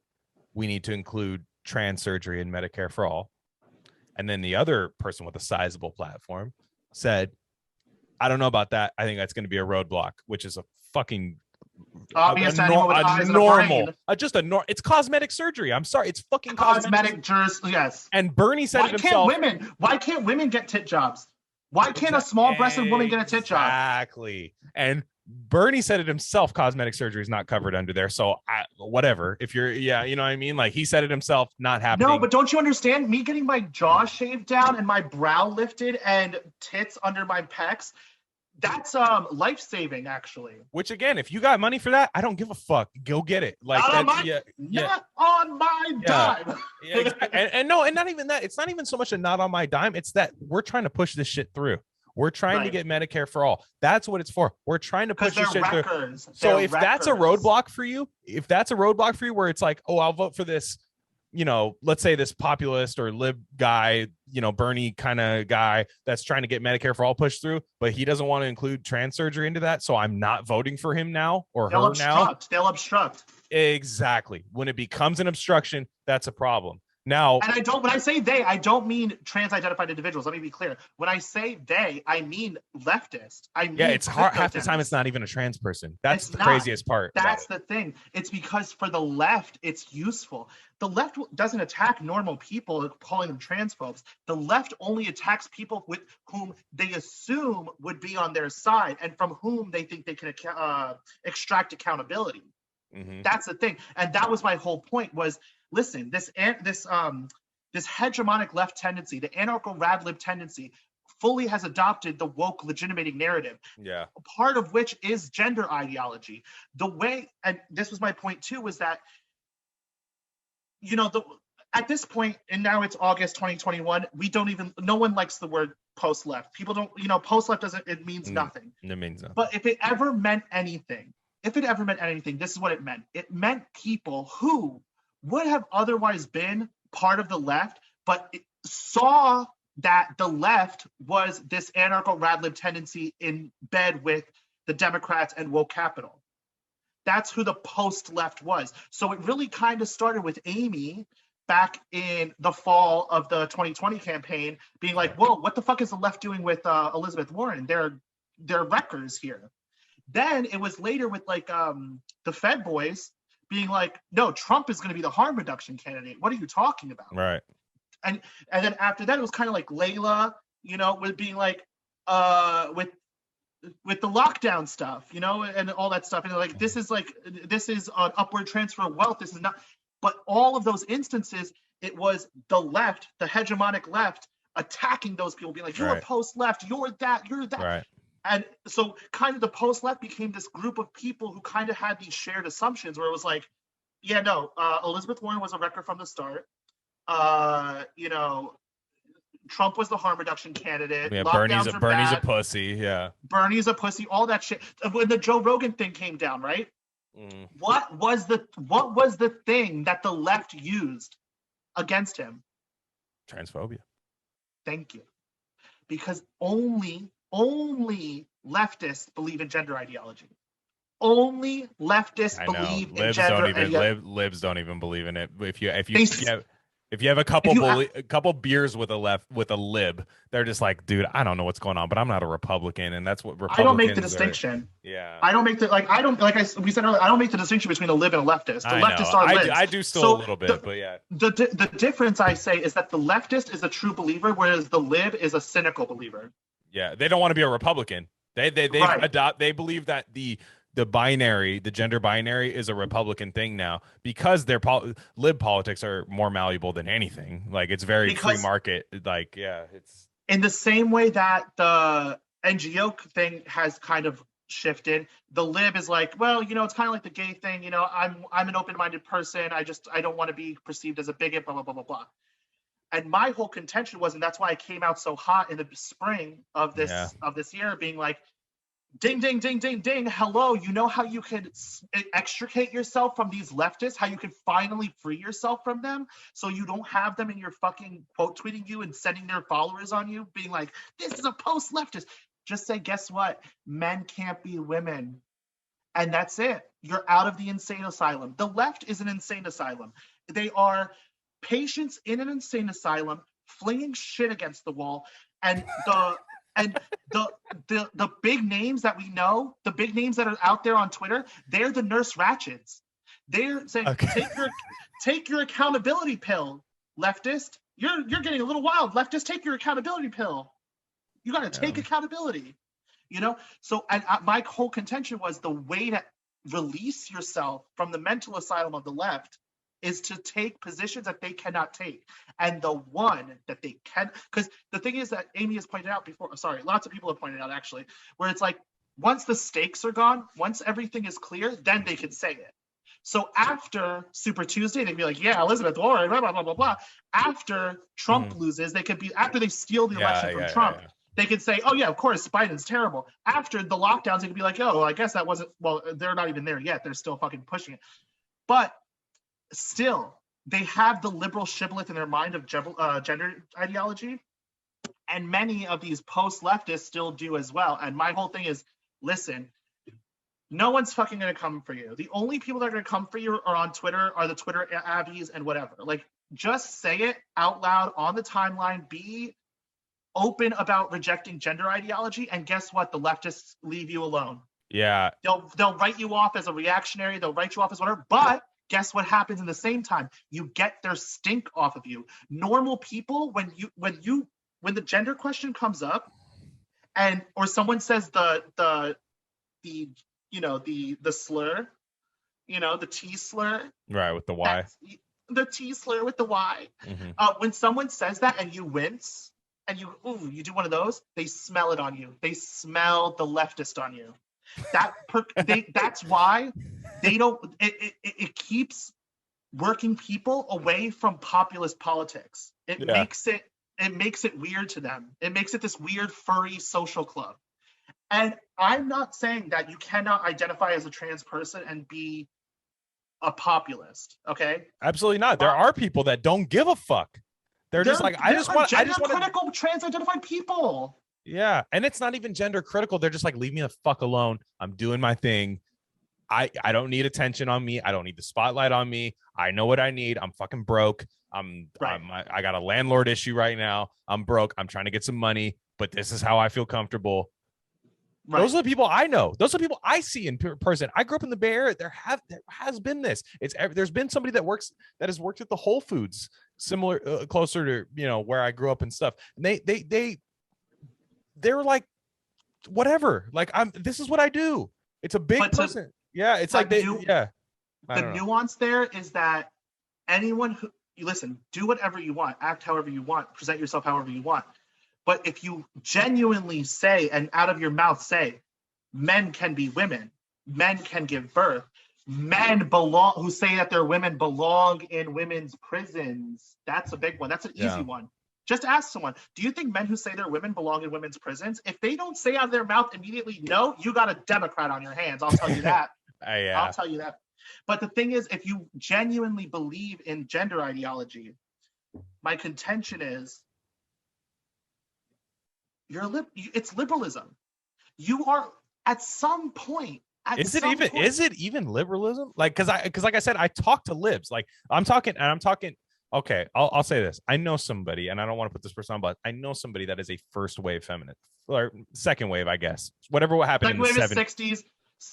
we need to include trans surgery in Medicare for all. And then the other person with a sizable platform said, I don't know about that. I think that's going to be a roadblock, which is a fucking it's cosmetic surgery. I'm sorry. It's fucking cosmetic. Yes. And Bernie said it himself. Why can't women get tit jobs? Why can't a small-breasted woman get a tit job? Exactly. And Bernie said it himself, cosmetic surgery is not covered under there. So whatever, if you're, you know what I mean? Like he said it himself, not happening. No, but don't you understand? Me getting my jaw shaved down and my brow lifted and tits under my pecs, that's life-saving actually. Which again, if you got money for that, I don't give a fuck. Go get it. Like not on my dime. Yeah, and not even that. It's not even so much a not on my dime. It's that we're trying to push this shit through. We're trying to get Medicare for all. That's what it's for. We're trying to push this shit through. So if that's a roadblock for you, where it's like, oh, I'll vote for this, let's say this populist or lib guy, Bernie kind of guy that's trying to get Medicare for all pushed through, but he doesn't want to include trans surgery into that. So I'm not voting for him now or her now. They'll obstruct. Exactly. When it becomes an obstruction, that's a problem. Now, and when I say they, I don't mean trans-identified individuals. Let me be clear. When I say they, I mean leftist. It's hard. Half the time, it's not even a trans person. That's the craziest part. That's the thing. It's because for the left, it's useful. The left doesn't attack normal people, calling them transphobes. The left only attacks people with whom they assume would be on their side and from whom they think they can extract accountability. Mm-hmm. That's the thing. And that was my whole point was, listen, this hegemonic left tendency, the anarcho-rad-lib tendency, fully has adopted the woke legitimating narrative. Yeah. Part of which is gender ideology. The way, and this was my point too, was that, at this point, and now it's August 2021, no one likes the word post-left. People don't, post-left it means nothing. It means nothing. But if it ever meant anything, this is what it meant. It meant people who would have otherwise been part of the left, but saw that the left was this anarcho-rad-lib tendency in bed with the Democrats and woke capital. That's who the post-left was. So it really kind of started with Amy back in the fall of the 2020 campaign being like, whoa, what the fuck is the left doing with Elizabeth Warren? They're wreckers here. Then it was later with the Fed boys being like, no, Trump is going to be the harm reduction candidate. What are you talking about? Right. And then after that, it was kind of like Layla, with being like, with the lockdown stuff, and all that stuff. And like, this is an upward transfer of wealth. This is not. But all of those instances, it was the left, the hegemonic left, attacking those people, being like, you're a post-left, you're that. Right. And so kind of the post-left became this group of people who kind of had these shared assumptions where it was like, Elizabeth Warren was a wrecker from the start. Trump was the harm reduction candidate. Yeah, Bernie's a pussy. Yeah. Bernie's a pussy, all that shit. When the Joe Rogan thing came down, right? Mm. What was the thing that the left used against him? Transphobia. Thank you. Because only leftists believe in gender ideology. Only leftists believe in gender ideology. Libs don't even believe in it. If you have a couple beers with a lib, they're just like, dude, I don't know what's going on, but I'm not a Republican, and that's what Republicans. I don't make the distinction. Yeah. I don't make the we said earlier, I don't make the distinction between a lib and a leftist. The leftists are libs. I do still a little bit, but yeah. The difference I say is that the leftist is a true believer, whereas the lib is a cynical believer. Yeah, they don't want to be a Republican. They believe that the gender binary is a Republican thing now because their lib politics are more malleable than anything. Like it's very free market. Like, yeah, it's in the same way that the NGO thing has kind of shifted. The lib is like, well, it's kind of like the gay thing. I'm an open-minded person. I don't want to be perceived as a bigot, blah, blah, blah, blah, blah. And my whole contention was, and that's why I came out so hot in the spring of this year, being like, ding, ding, ding, ding, ding. Hello, you know how you can extricate yourself from these leftists, how you can finally free yourself from them so you don't have them in your fucking quote tweeting you and sending their followers on you, being like, this is a post-leftist. Just say, guess what? Men can't be women. And that's it. You're out of the insane asylum. The left is an insane asylum. They are patients in an insane asylum flinging shit against the wall, and the big names that we know, the big names that are out there on Twitter, they're the nurse ratchets. They're saying, take your accountability pill, leftist. You're getting a little wild, leftist. Take your accountability pill. You got to take accountability. So my whole contention was the way to release yourself from the mental asylum of the left is to take positions that they cannot take. And the one that they can, because the thing is that Amy has pointed out before, lots of people have pointed out actually, where it's like, once the stakes are gone, once everything is clear, then they can say it. So after Super Tuesday, they can be like, yeah, Elizabeth Warren, blah, blah, blah, blah, blah. After Trump loses, after they steal the election from Trump, they could say, oh yeah, of course, Biden's terrible. After the lockdowns, they could be like, oh, well, I guess that wasn't, well, they're not even there yet. They're still fucking pushing it. But still, they have the liberal shibboleth in their mind of gender ideology, and many of these post-leftists still do as well. And my whole thing is, listen, no one's fucking gonna come for you. The only people that are gonna come for you are on Twitter, are the Twitter abbeys and whatever. Like, just say it out loud on the timeline. Be open about rejecting gender ideology, and guess what? The leftists leave you alone. Yeah, they'll write you off as a reactionary. They'll write you off as whatever, but guess what happens in the same time? You get their stink off of you. Normal people, when the gender question comes up, or someone says the slur, the T slur, right, with the Y, the T slur with the Y. Mm-hmm. When someone says that and you wince and you do one of those, they smell it on you. They smell the leftist on you. That's why they don't. It keeps working people away from populist politics. It makes it weird to them. It makes it this weird furry social club. And I'm not saying that you cannot identify as a trans person and be a populist. Okay, absolutely not. There are people that don't give a fuck. They're just like, I just want critical trans-identified people. Yeah, and it's not even gender critical. They're just like, leave me the fuck alone. I'm doing my thing. I don't need attention on me. I don't need the spotlight on me. I know what I need. I'm fucking broke. I got a landlord issue right now. I'm broke. I'm trying to get some money, but this is how I feel comfortable. Right. Those are the people I know. Those are the people I see in person. I grew up in the Bay Area. There has been this. There's been somebody that has worked at the Whole Foods, similar, closer to where I grew up and stuff. And they're like, whatever. Like, this is what I do. It's a big person. Yeah, it's like the nuance there is that anyone who do whatever you want, act however you want, present yourself however you want. But if you genuinely say, and out of your mouth say, men can be women, men can give birth, men who say that they're women belong in women's prisons. That's a big one. That's an easy one. Just ask someone, do you think men who say they're women belong in women's prisons? If they don't say out of their mouth immediately, no, you got a Democrat on your hands. I'll tell you that. I'll tell you that. But the thing is, if you genuinely believe in gender ideology, my contention is, it's liberalism. you are at some point. Is it even liberalism? Like, because like I said, I talk to libs. Like I'm talking. Okay, I'll say this. I know somebody, and I don't want to put this person on, but I know somebody that is a first wave feminist or second wave, I guess. Whatever what happened second in the wave 70s.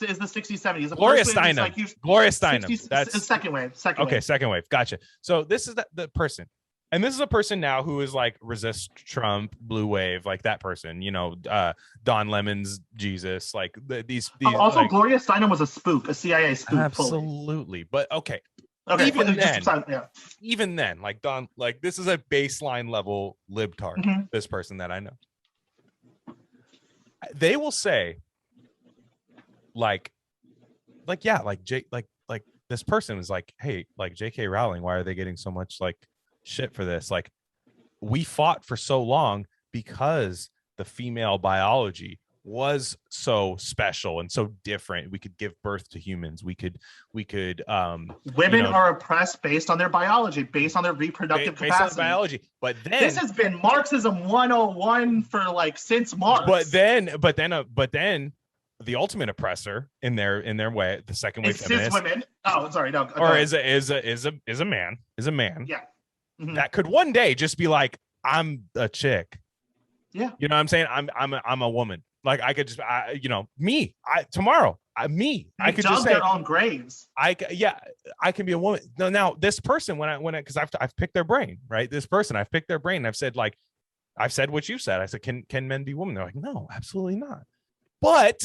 Is the 60s, 70s. Gloria Steinem. Gloria Steinem. That's second wave. Second wave. Gotcha. So this is the person. And this is a person now who is like resist Trump, blue wave, like that person, you know, Don Lemon's Jesus, like these also, like, Gloria Steinem was a spook, a CIA spook. Absolutely. But okay. Okay. Even then, like Don, like this is a baseline level libtard, this person that I know. They will say, like this person was like, hey, like J.K. Rowling, why are they getting so much like shit for this? Like, we fought for so long because the female biology was so special and so different. We could give birth to humans. We could women are oppressed based on their biology, based on their reproductive capacity. On biology. But then this has been Marxism 101 for like since Marx. But then the ultimate oppressor in their way, the second wave feminist, women. Oh, sorry, no. Or is a man. Yeah. That could one day just be like, I'm a chick. Yeah. You know what I'm saying? I'm a woman. Like I could just, tomorrow, I could just say their own graves. I can be a woman. No, now this person, because I've picked their brain, right? This person, I've picked their brain. I've said what you said. I said, can men be women? They're like, no, absolutely not. But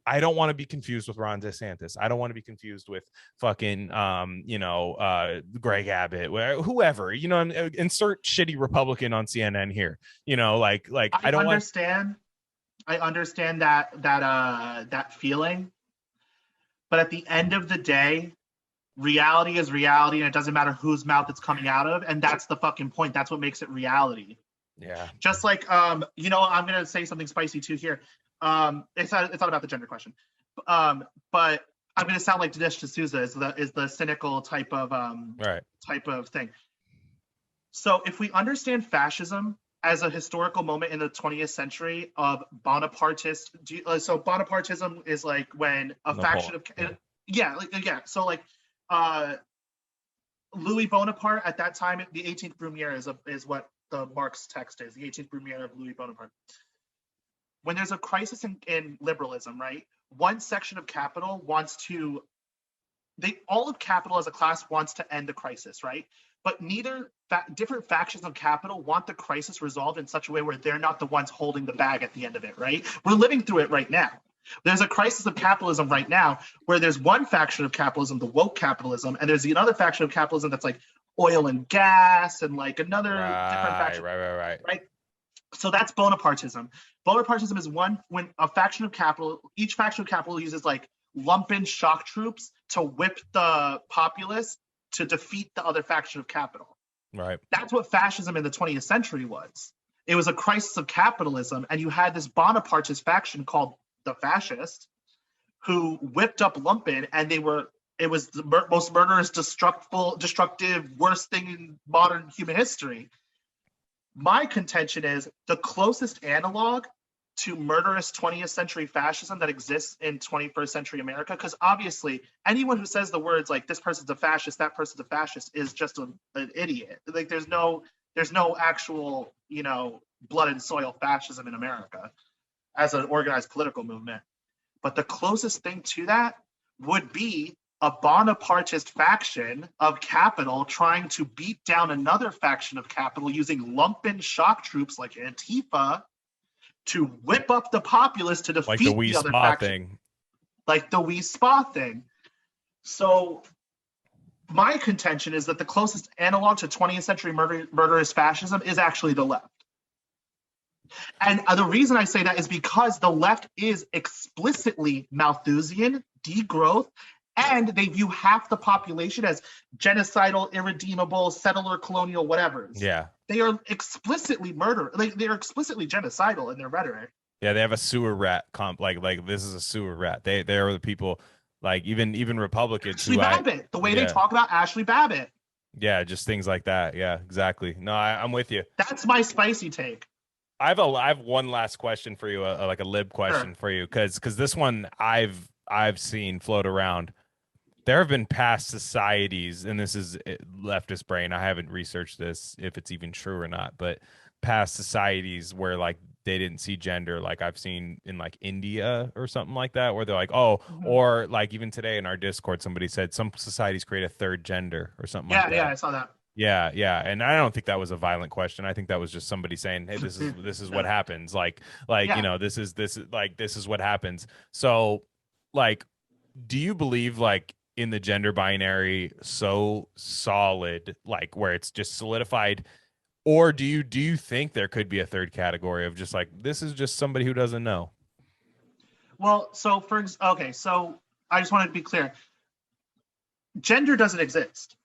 I don't want to be confused with Ron DeSantis. I don't want to be confused with fucking, Greg Abbott, whoever, insert shitty Republican on CNN here, like I don't understand. I understand that feeling, but at the end of the day, reality is reality, and it doesn't matter whose mouth it's coming out of, and that's the fucking point. That's what makes it reality. Yeah. Just like I'm gonna say something spicy too here. It's not about the gender question, but I'm gonna sound like Dinesh D'Souza is the cynical type of thing. So if we understand fascism as a historical moment in the 20th century of Bonapartist, so Bonapartism is like when a faction of So like Louis Bonaparte at that time, the 18th Brumaire is what the Marx text is, the 18th Brumaire of Louis Bonaparte. When there's a crisis in liberalism, right? One section of capital all of capital as a class wants to end the crisis, right? But different factions of capital want the crisis resolved in such a way where they're not the ones holding the bag at the end of it, right? We're living through it right now. There's a crisis of capitalism right now where there's one faction of capitalism, the woke capitalism, and there's another faction of capitalism that's like oil and gas and like another different faction. Right. So that's Bonapartism. Bonapartism is when a faction of capital, each faction of capital uses like lumpen shock troops to whip the populace to defeat the other faction of capital. Right. That's what fascism in the 20th century was. It was a crisis of capitalism, and you had this Bonapartist faction called the Fascists who whipped up lumpen, and it was the most murderous, destructive, worst thing in modern human history. My contention is the closest analog to murderous 20th century fascism that exists in 21st century America, because obviously anyone who says the words like this person's a fascist, that person's a fascist is just an idiot. Like there's no actual, blood and soil fascism in America as an organized political movement. But the closest thing to that would be a Bonapartist faction of capital trying to beat down another faction of capital using lumpen shock troops like Antifa to whip up the populace to defeat the other faction. Like the Wee Spa thing. So my contention is that the closest analog to 20th century murderous fascism is actually the left. And the reason I say that is because the left is explicitly Malthusian, degrowth, and they view half the population as genocidal, irredeemable, settler, colonial, whatever. Yeah. They are explicitly they are explicitly genocidal in their rhetoric. Yeah, they have a sewer rat comp. Like this is a sewer rat. They are the people, like even Republicans. Ashley Babbitt, the way they talk about Ashley Babbitt. Yeah, just things like that. Yeah, exactly. No, I'm with you. That's my spicy take. I have one last question for you, like a lib question for you, because this one I've seen float around. There have been past societies, and this is leftist brain. I haven't researched this if it's even true or not, but past societies where like they didn't see gender, like I've seen in like India or something like that, where they're like, oh, or like even today in our Discord, somebody said some societies create a third gender or something like that. Yeah, I saw that. Yeah, yeah, and I don't think that was a violent question. I think that was just somebody saying, "Hey, this is what happens." Like you know, this is what happens. So, like, do you believe like in the gender binary so solid, like where it's just solidified, or do you think there could be a third category of just like this is just somebody who doesn't know? Well, so so I just wanted to be clear. Gender doesn't exist.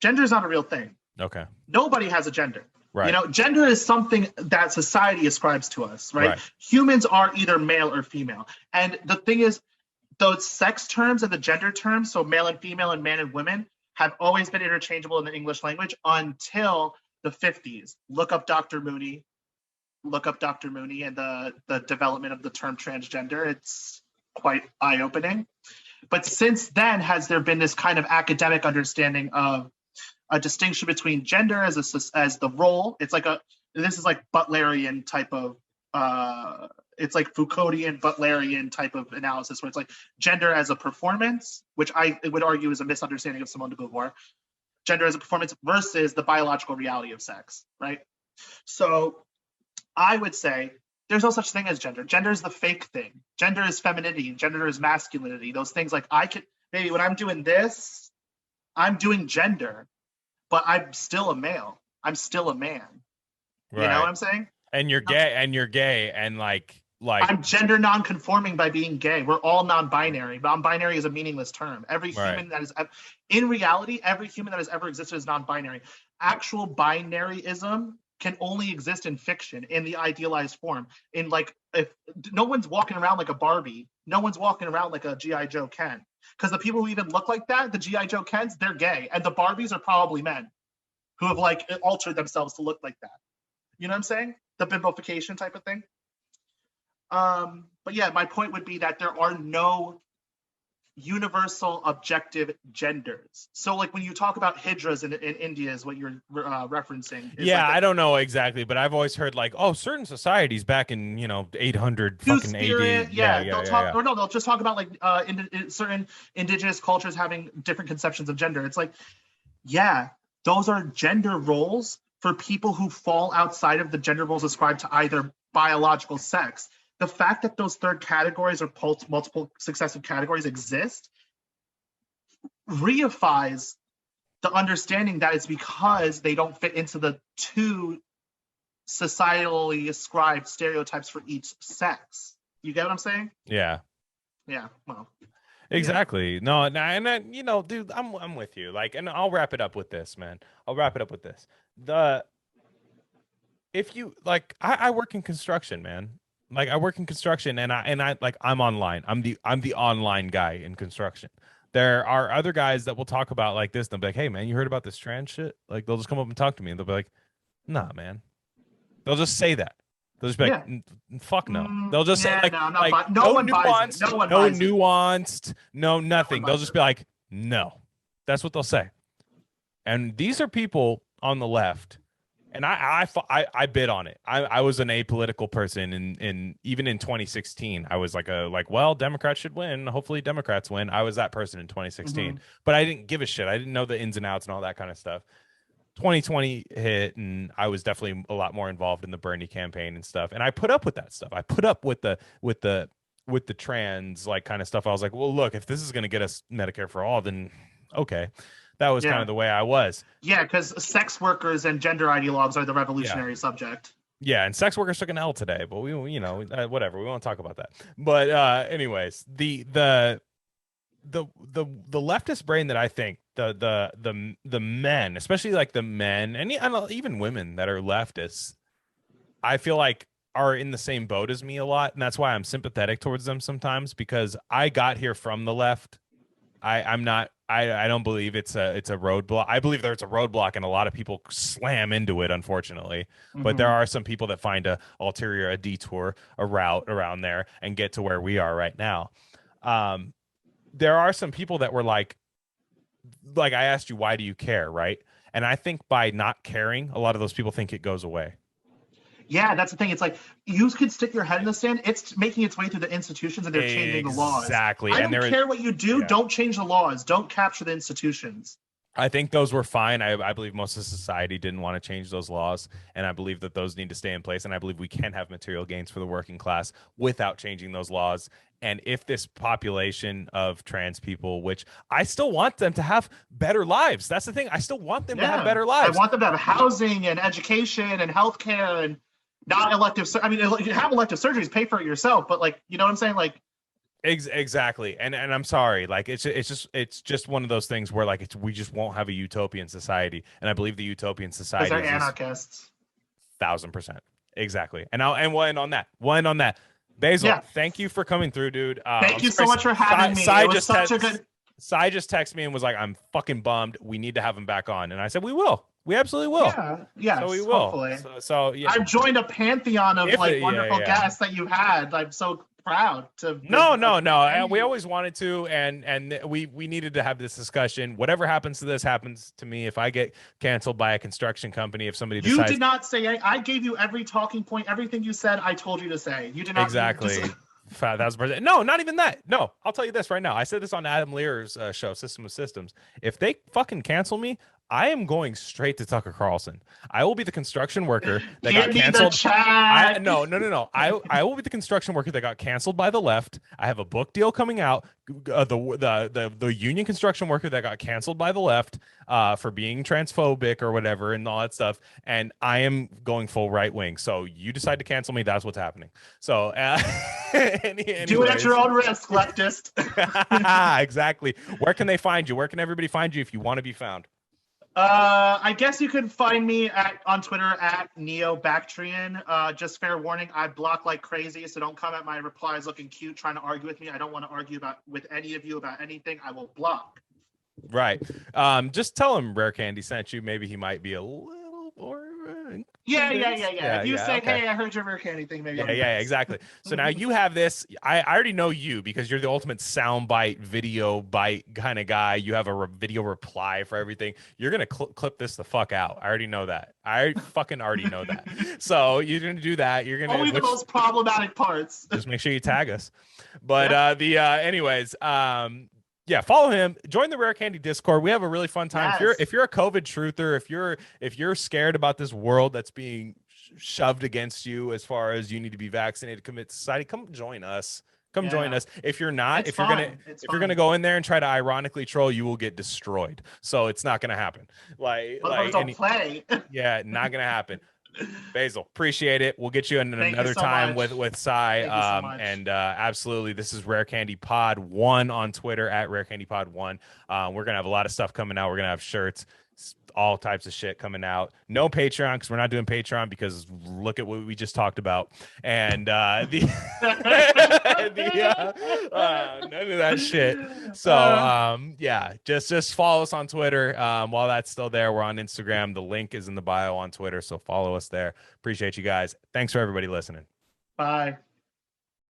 Gender is not a real thing. Okay. Nobody has a gender. Right. You know, gender is something that society ascribes to us, right? Humans are either male or female. And the thing is, those sex terms and the gender terms, so male and female and man and women, have always been interchangeable in the English language until the 50s. Look up Dr. Mooney and the development of the term transgender. It's quite eye-opening. But since then, has there been this kind of academic understanding of a distinction between gender as the role? It's like this is like Butlerian type of it's like Foucauldian Butlerian type of analysis, where it's like gender as a performance, which I would argue is a misunderstanding of Simone de Beauvoir. Gender as a performance versus the biological reality of sex, right? So I would say there's no such thing as gender. Gender is the fake thing. Gender is femininity. Gender is masculinity. Those things, like maybe when I'm doing this, I'm doing gender, but I'm still a male. I'm still a man. Right. You know what I'm saying? And you're gay, and like I'm gender non-conforming by being gay. We're all non-binary. Non-binary is a meaningless term. Every human that is, in reality, every human that has ever existed is non-binary. Actual binaryism can only exist in fiction, in the idealized form. In like, if no one's walking around like a Barbie, no one's walking around like a G.I. Joe Ken. Because the people who even look like that, the G.I. Joe Kens, they're gay. And the Barbies are probably men who have like altered themselves to look like that. You know what I'm saying? The bimbofication type of thing. But yeah, my point would be that there are no universal objective genders. So like when you talk about hijras in India is what you're referencing. Yeah, like I don't know exactly, but I've always heard like, oh, certain societies back in 800 fucking AD. They'll just talk about like certain indigenous cultures having different conceptions of gender. It's like, yeah, those are gender roles for people who fall outside of the gender roles ascribed to either biological sex. The fact that those third categories or multiple successive categories exist reifies the understanding that it's because they don't fit into the two societally ascribed stereotypes for each sex. You get what I'm saying? Yeah. Yeah. Well. Exactly. Yeah. No, and dude, I'm with you. Like, and I'll wrap it up with this, man. If you like, I work in construction, man. Like I work in construction, and I like I'm online. I'm the online guy in construction. There are other guys that will talk about like this. And they'll be like, "Hey, man, you heard about this trans shit?" Like they'll just come up and talk to me, and they'll be like, "Nah, man." They'll just say that. They'll just be like, "Fuck no." They'll just say like, no nuanced, no nothing. They'll just be like, "No." That's what they'll say. And these are people on the left. And I bid on it. I was an apolitical person in even in 2016. I was well, Democrats should win. Hopefully Democrats win. I was that person in 2016. But I didn't give a shit. I didn't know the ins and outs and all that kind of stuff. 2020 hit, and I was definitely a lot more involved in the Bernie campaign and stuff. And I put up with that stuff. I put up with the trans like kind of stuff. I was like, well, look, if this is going to get us Medicare for all, then okay. That was kind of the way I was. Yeah, because sex workers and gender ideologues are the revolutionary subject. Yeah, and sex workers took an L today, but we, whatever. We won't talk about that. But anyways, the leftist brain that I think the men, especially like the men and even women that are leftists, I feel like are in the same boat as me a lot, and that's why I'm sympathetic towards them sometimes, because I got here from the left. I don't believe it's a roadblock. I believe there's a roadblock and a lot of people slam into it, unfortunately. But there are some people that find a ulterior, a detour, a route around there and get to where we are right now. There are some people that were like I asked you, why do you care, right? And I think by not caring, a lot of those people think it goes away. Yeah, that's the thing. It's like you could stick your head in the sand. It's making its way through the institutions, and they're changing the laws. Exactly. I don't care what you do. Yeah. Don't change the laws. Don't capture the institutions. I think those were fine. I believe most of society didn't want to change those laws, and I believe that those need to stay in place. And I believe we can have material gains for the working class without changing those laws. And if this population of trans people, which I still want them to have better lives, that's the thing. I still want them to have better lives. I want them to have housing and education and healthcare and not elective. I mean, you have elective surgeries, pay for it yourself, but like, you know what I'm saying? Like, exactly. And I'm sorry, like it's just one of those things where like we just won't have a utopian society. And I believe the utopian society because they're anarchists. 1000%. Exactly. And we'll end on that. Basil, thank you for coming through, dude. Thank you so much for having me. Sai just texted me and was like, I'm fucking bummed. We need to have him back on. And I said, we will. We absolutely will. Yeah. So we will. Hopefully. So yeah. I've joined a pantheon of wonderful guests that you had. I'm so proud to. No. And we always wanted to, and we needed to have this discussion. Whatever happens to this happens to me. If I get canceled by a construction company, if somebody decides. You did not say. I gave you every talking point. Everything you said, I told you to say. You did not. Exactly. 1,000%. No, not even that. No, I'll tell you this right now. I said this on Adam Lear's show, System of Systems. If they fucking cancel me, I am going straight to Tucker Carlson. I will be the construction worker that got canceled. No. I will be the construction worker that got canceled by the left. I have a book deal coming out. The union construction worker that got canceled by the left for being transphobic or whatever and all that stuff. And I am going full right wing. So you decide to cancel me, that's what's happening. So do it at your own risk, leftist. Exactly. Where can they find you? Where can everybody find you if you want to be found? I guess you can find me on Twitter at NeoBactrian. Just fair warning, I block like crazy, so don't come at my replies looking cute, trying to argue with me. I don't want to argue with any of you about anything. I will block. Right. Just tell him RareCandy sent you. Maybe he might be a little more. Yeah. If you say, okay. Hey, I heard your RareCandy thing, maybe. Yeah, exactly. So now you have this. I already know you because you're the ultimate soundbite, video bite kind of guy. You have a video reply for everything. You're gonna clip this the fuck out. I already know that. I fucking already know that. So you're gonna do that. You're gonna only the most problematic parts. Just make sure you tag us. But anyways. Yeah, follow him. Join the RareCandy Discord. We have a really fun time. Yes. If you're a COVID truther, if you're scared about this world that's being shoved against you as far as you need to be vaccinated, commit to society, come join us. Join us. If you're not, if you're gonna go in there and try to ironically troll, you will get destroyed. So it's not gonna happen. Don't play. Yeah, not gonna happen. Basil, appreciate it. We'll get you in another time with Sai. And absolutely, this is RareCandy Pod 1 on Twitter at RareCandy Pod 1. We're gonna have a lot of stuff coming out. We're gonna have shirts, all types of shit coming out. No Patreon because we're not doing Patreon because look at what we just talked about. And none of that shit. So just follow us on Twitter. While that's still there, we're on Instagram. The link is in the bio on Twitter, so follow us there. Appreciate you guys. Thanks for everybody listening. Bye.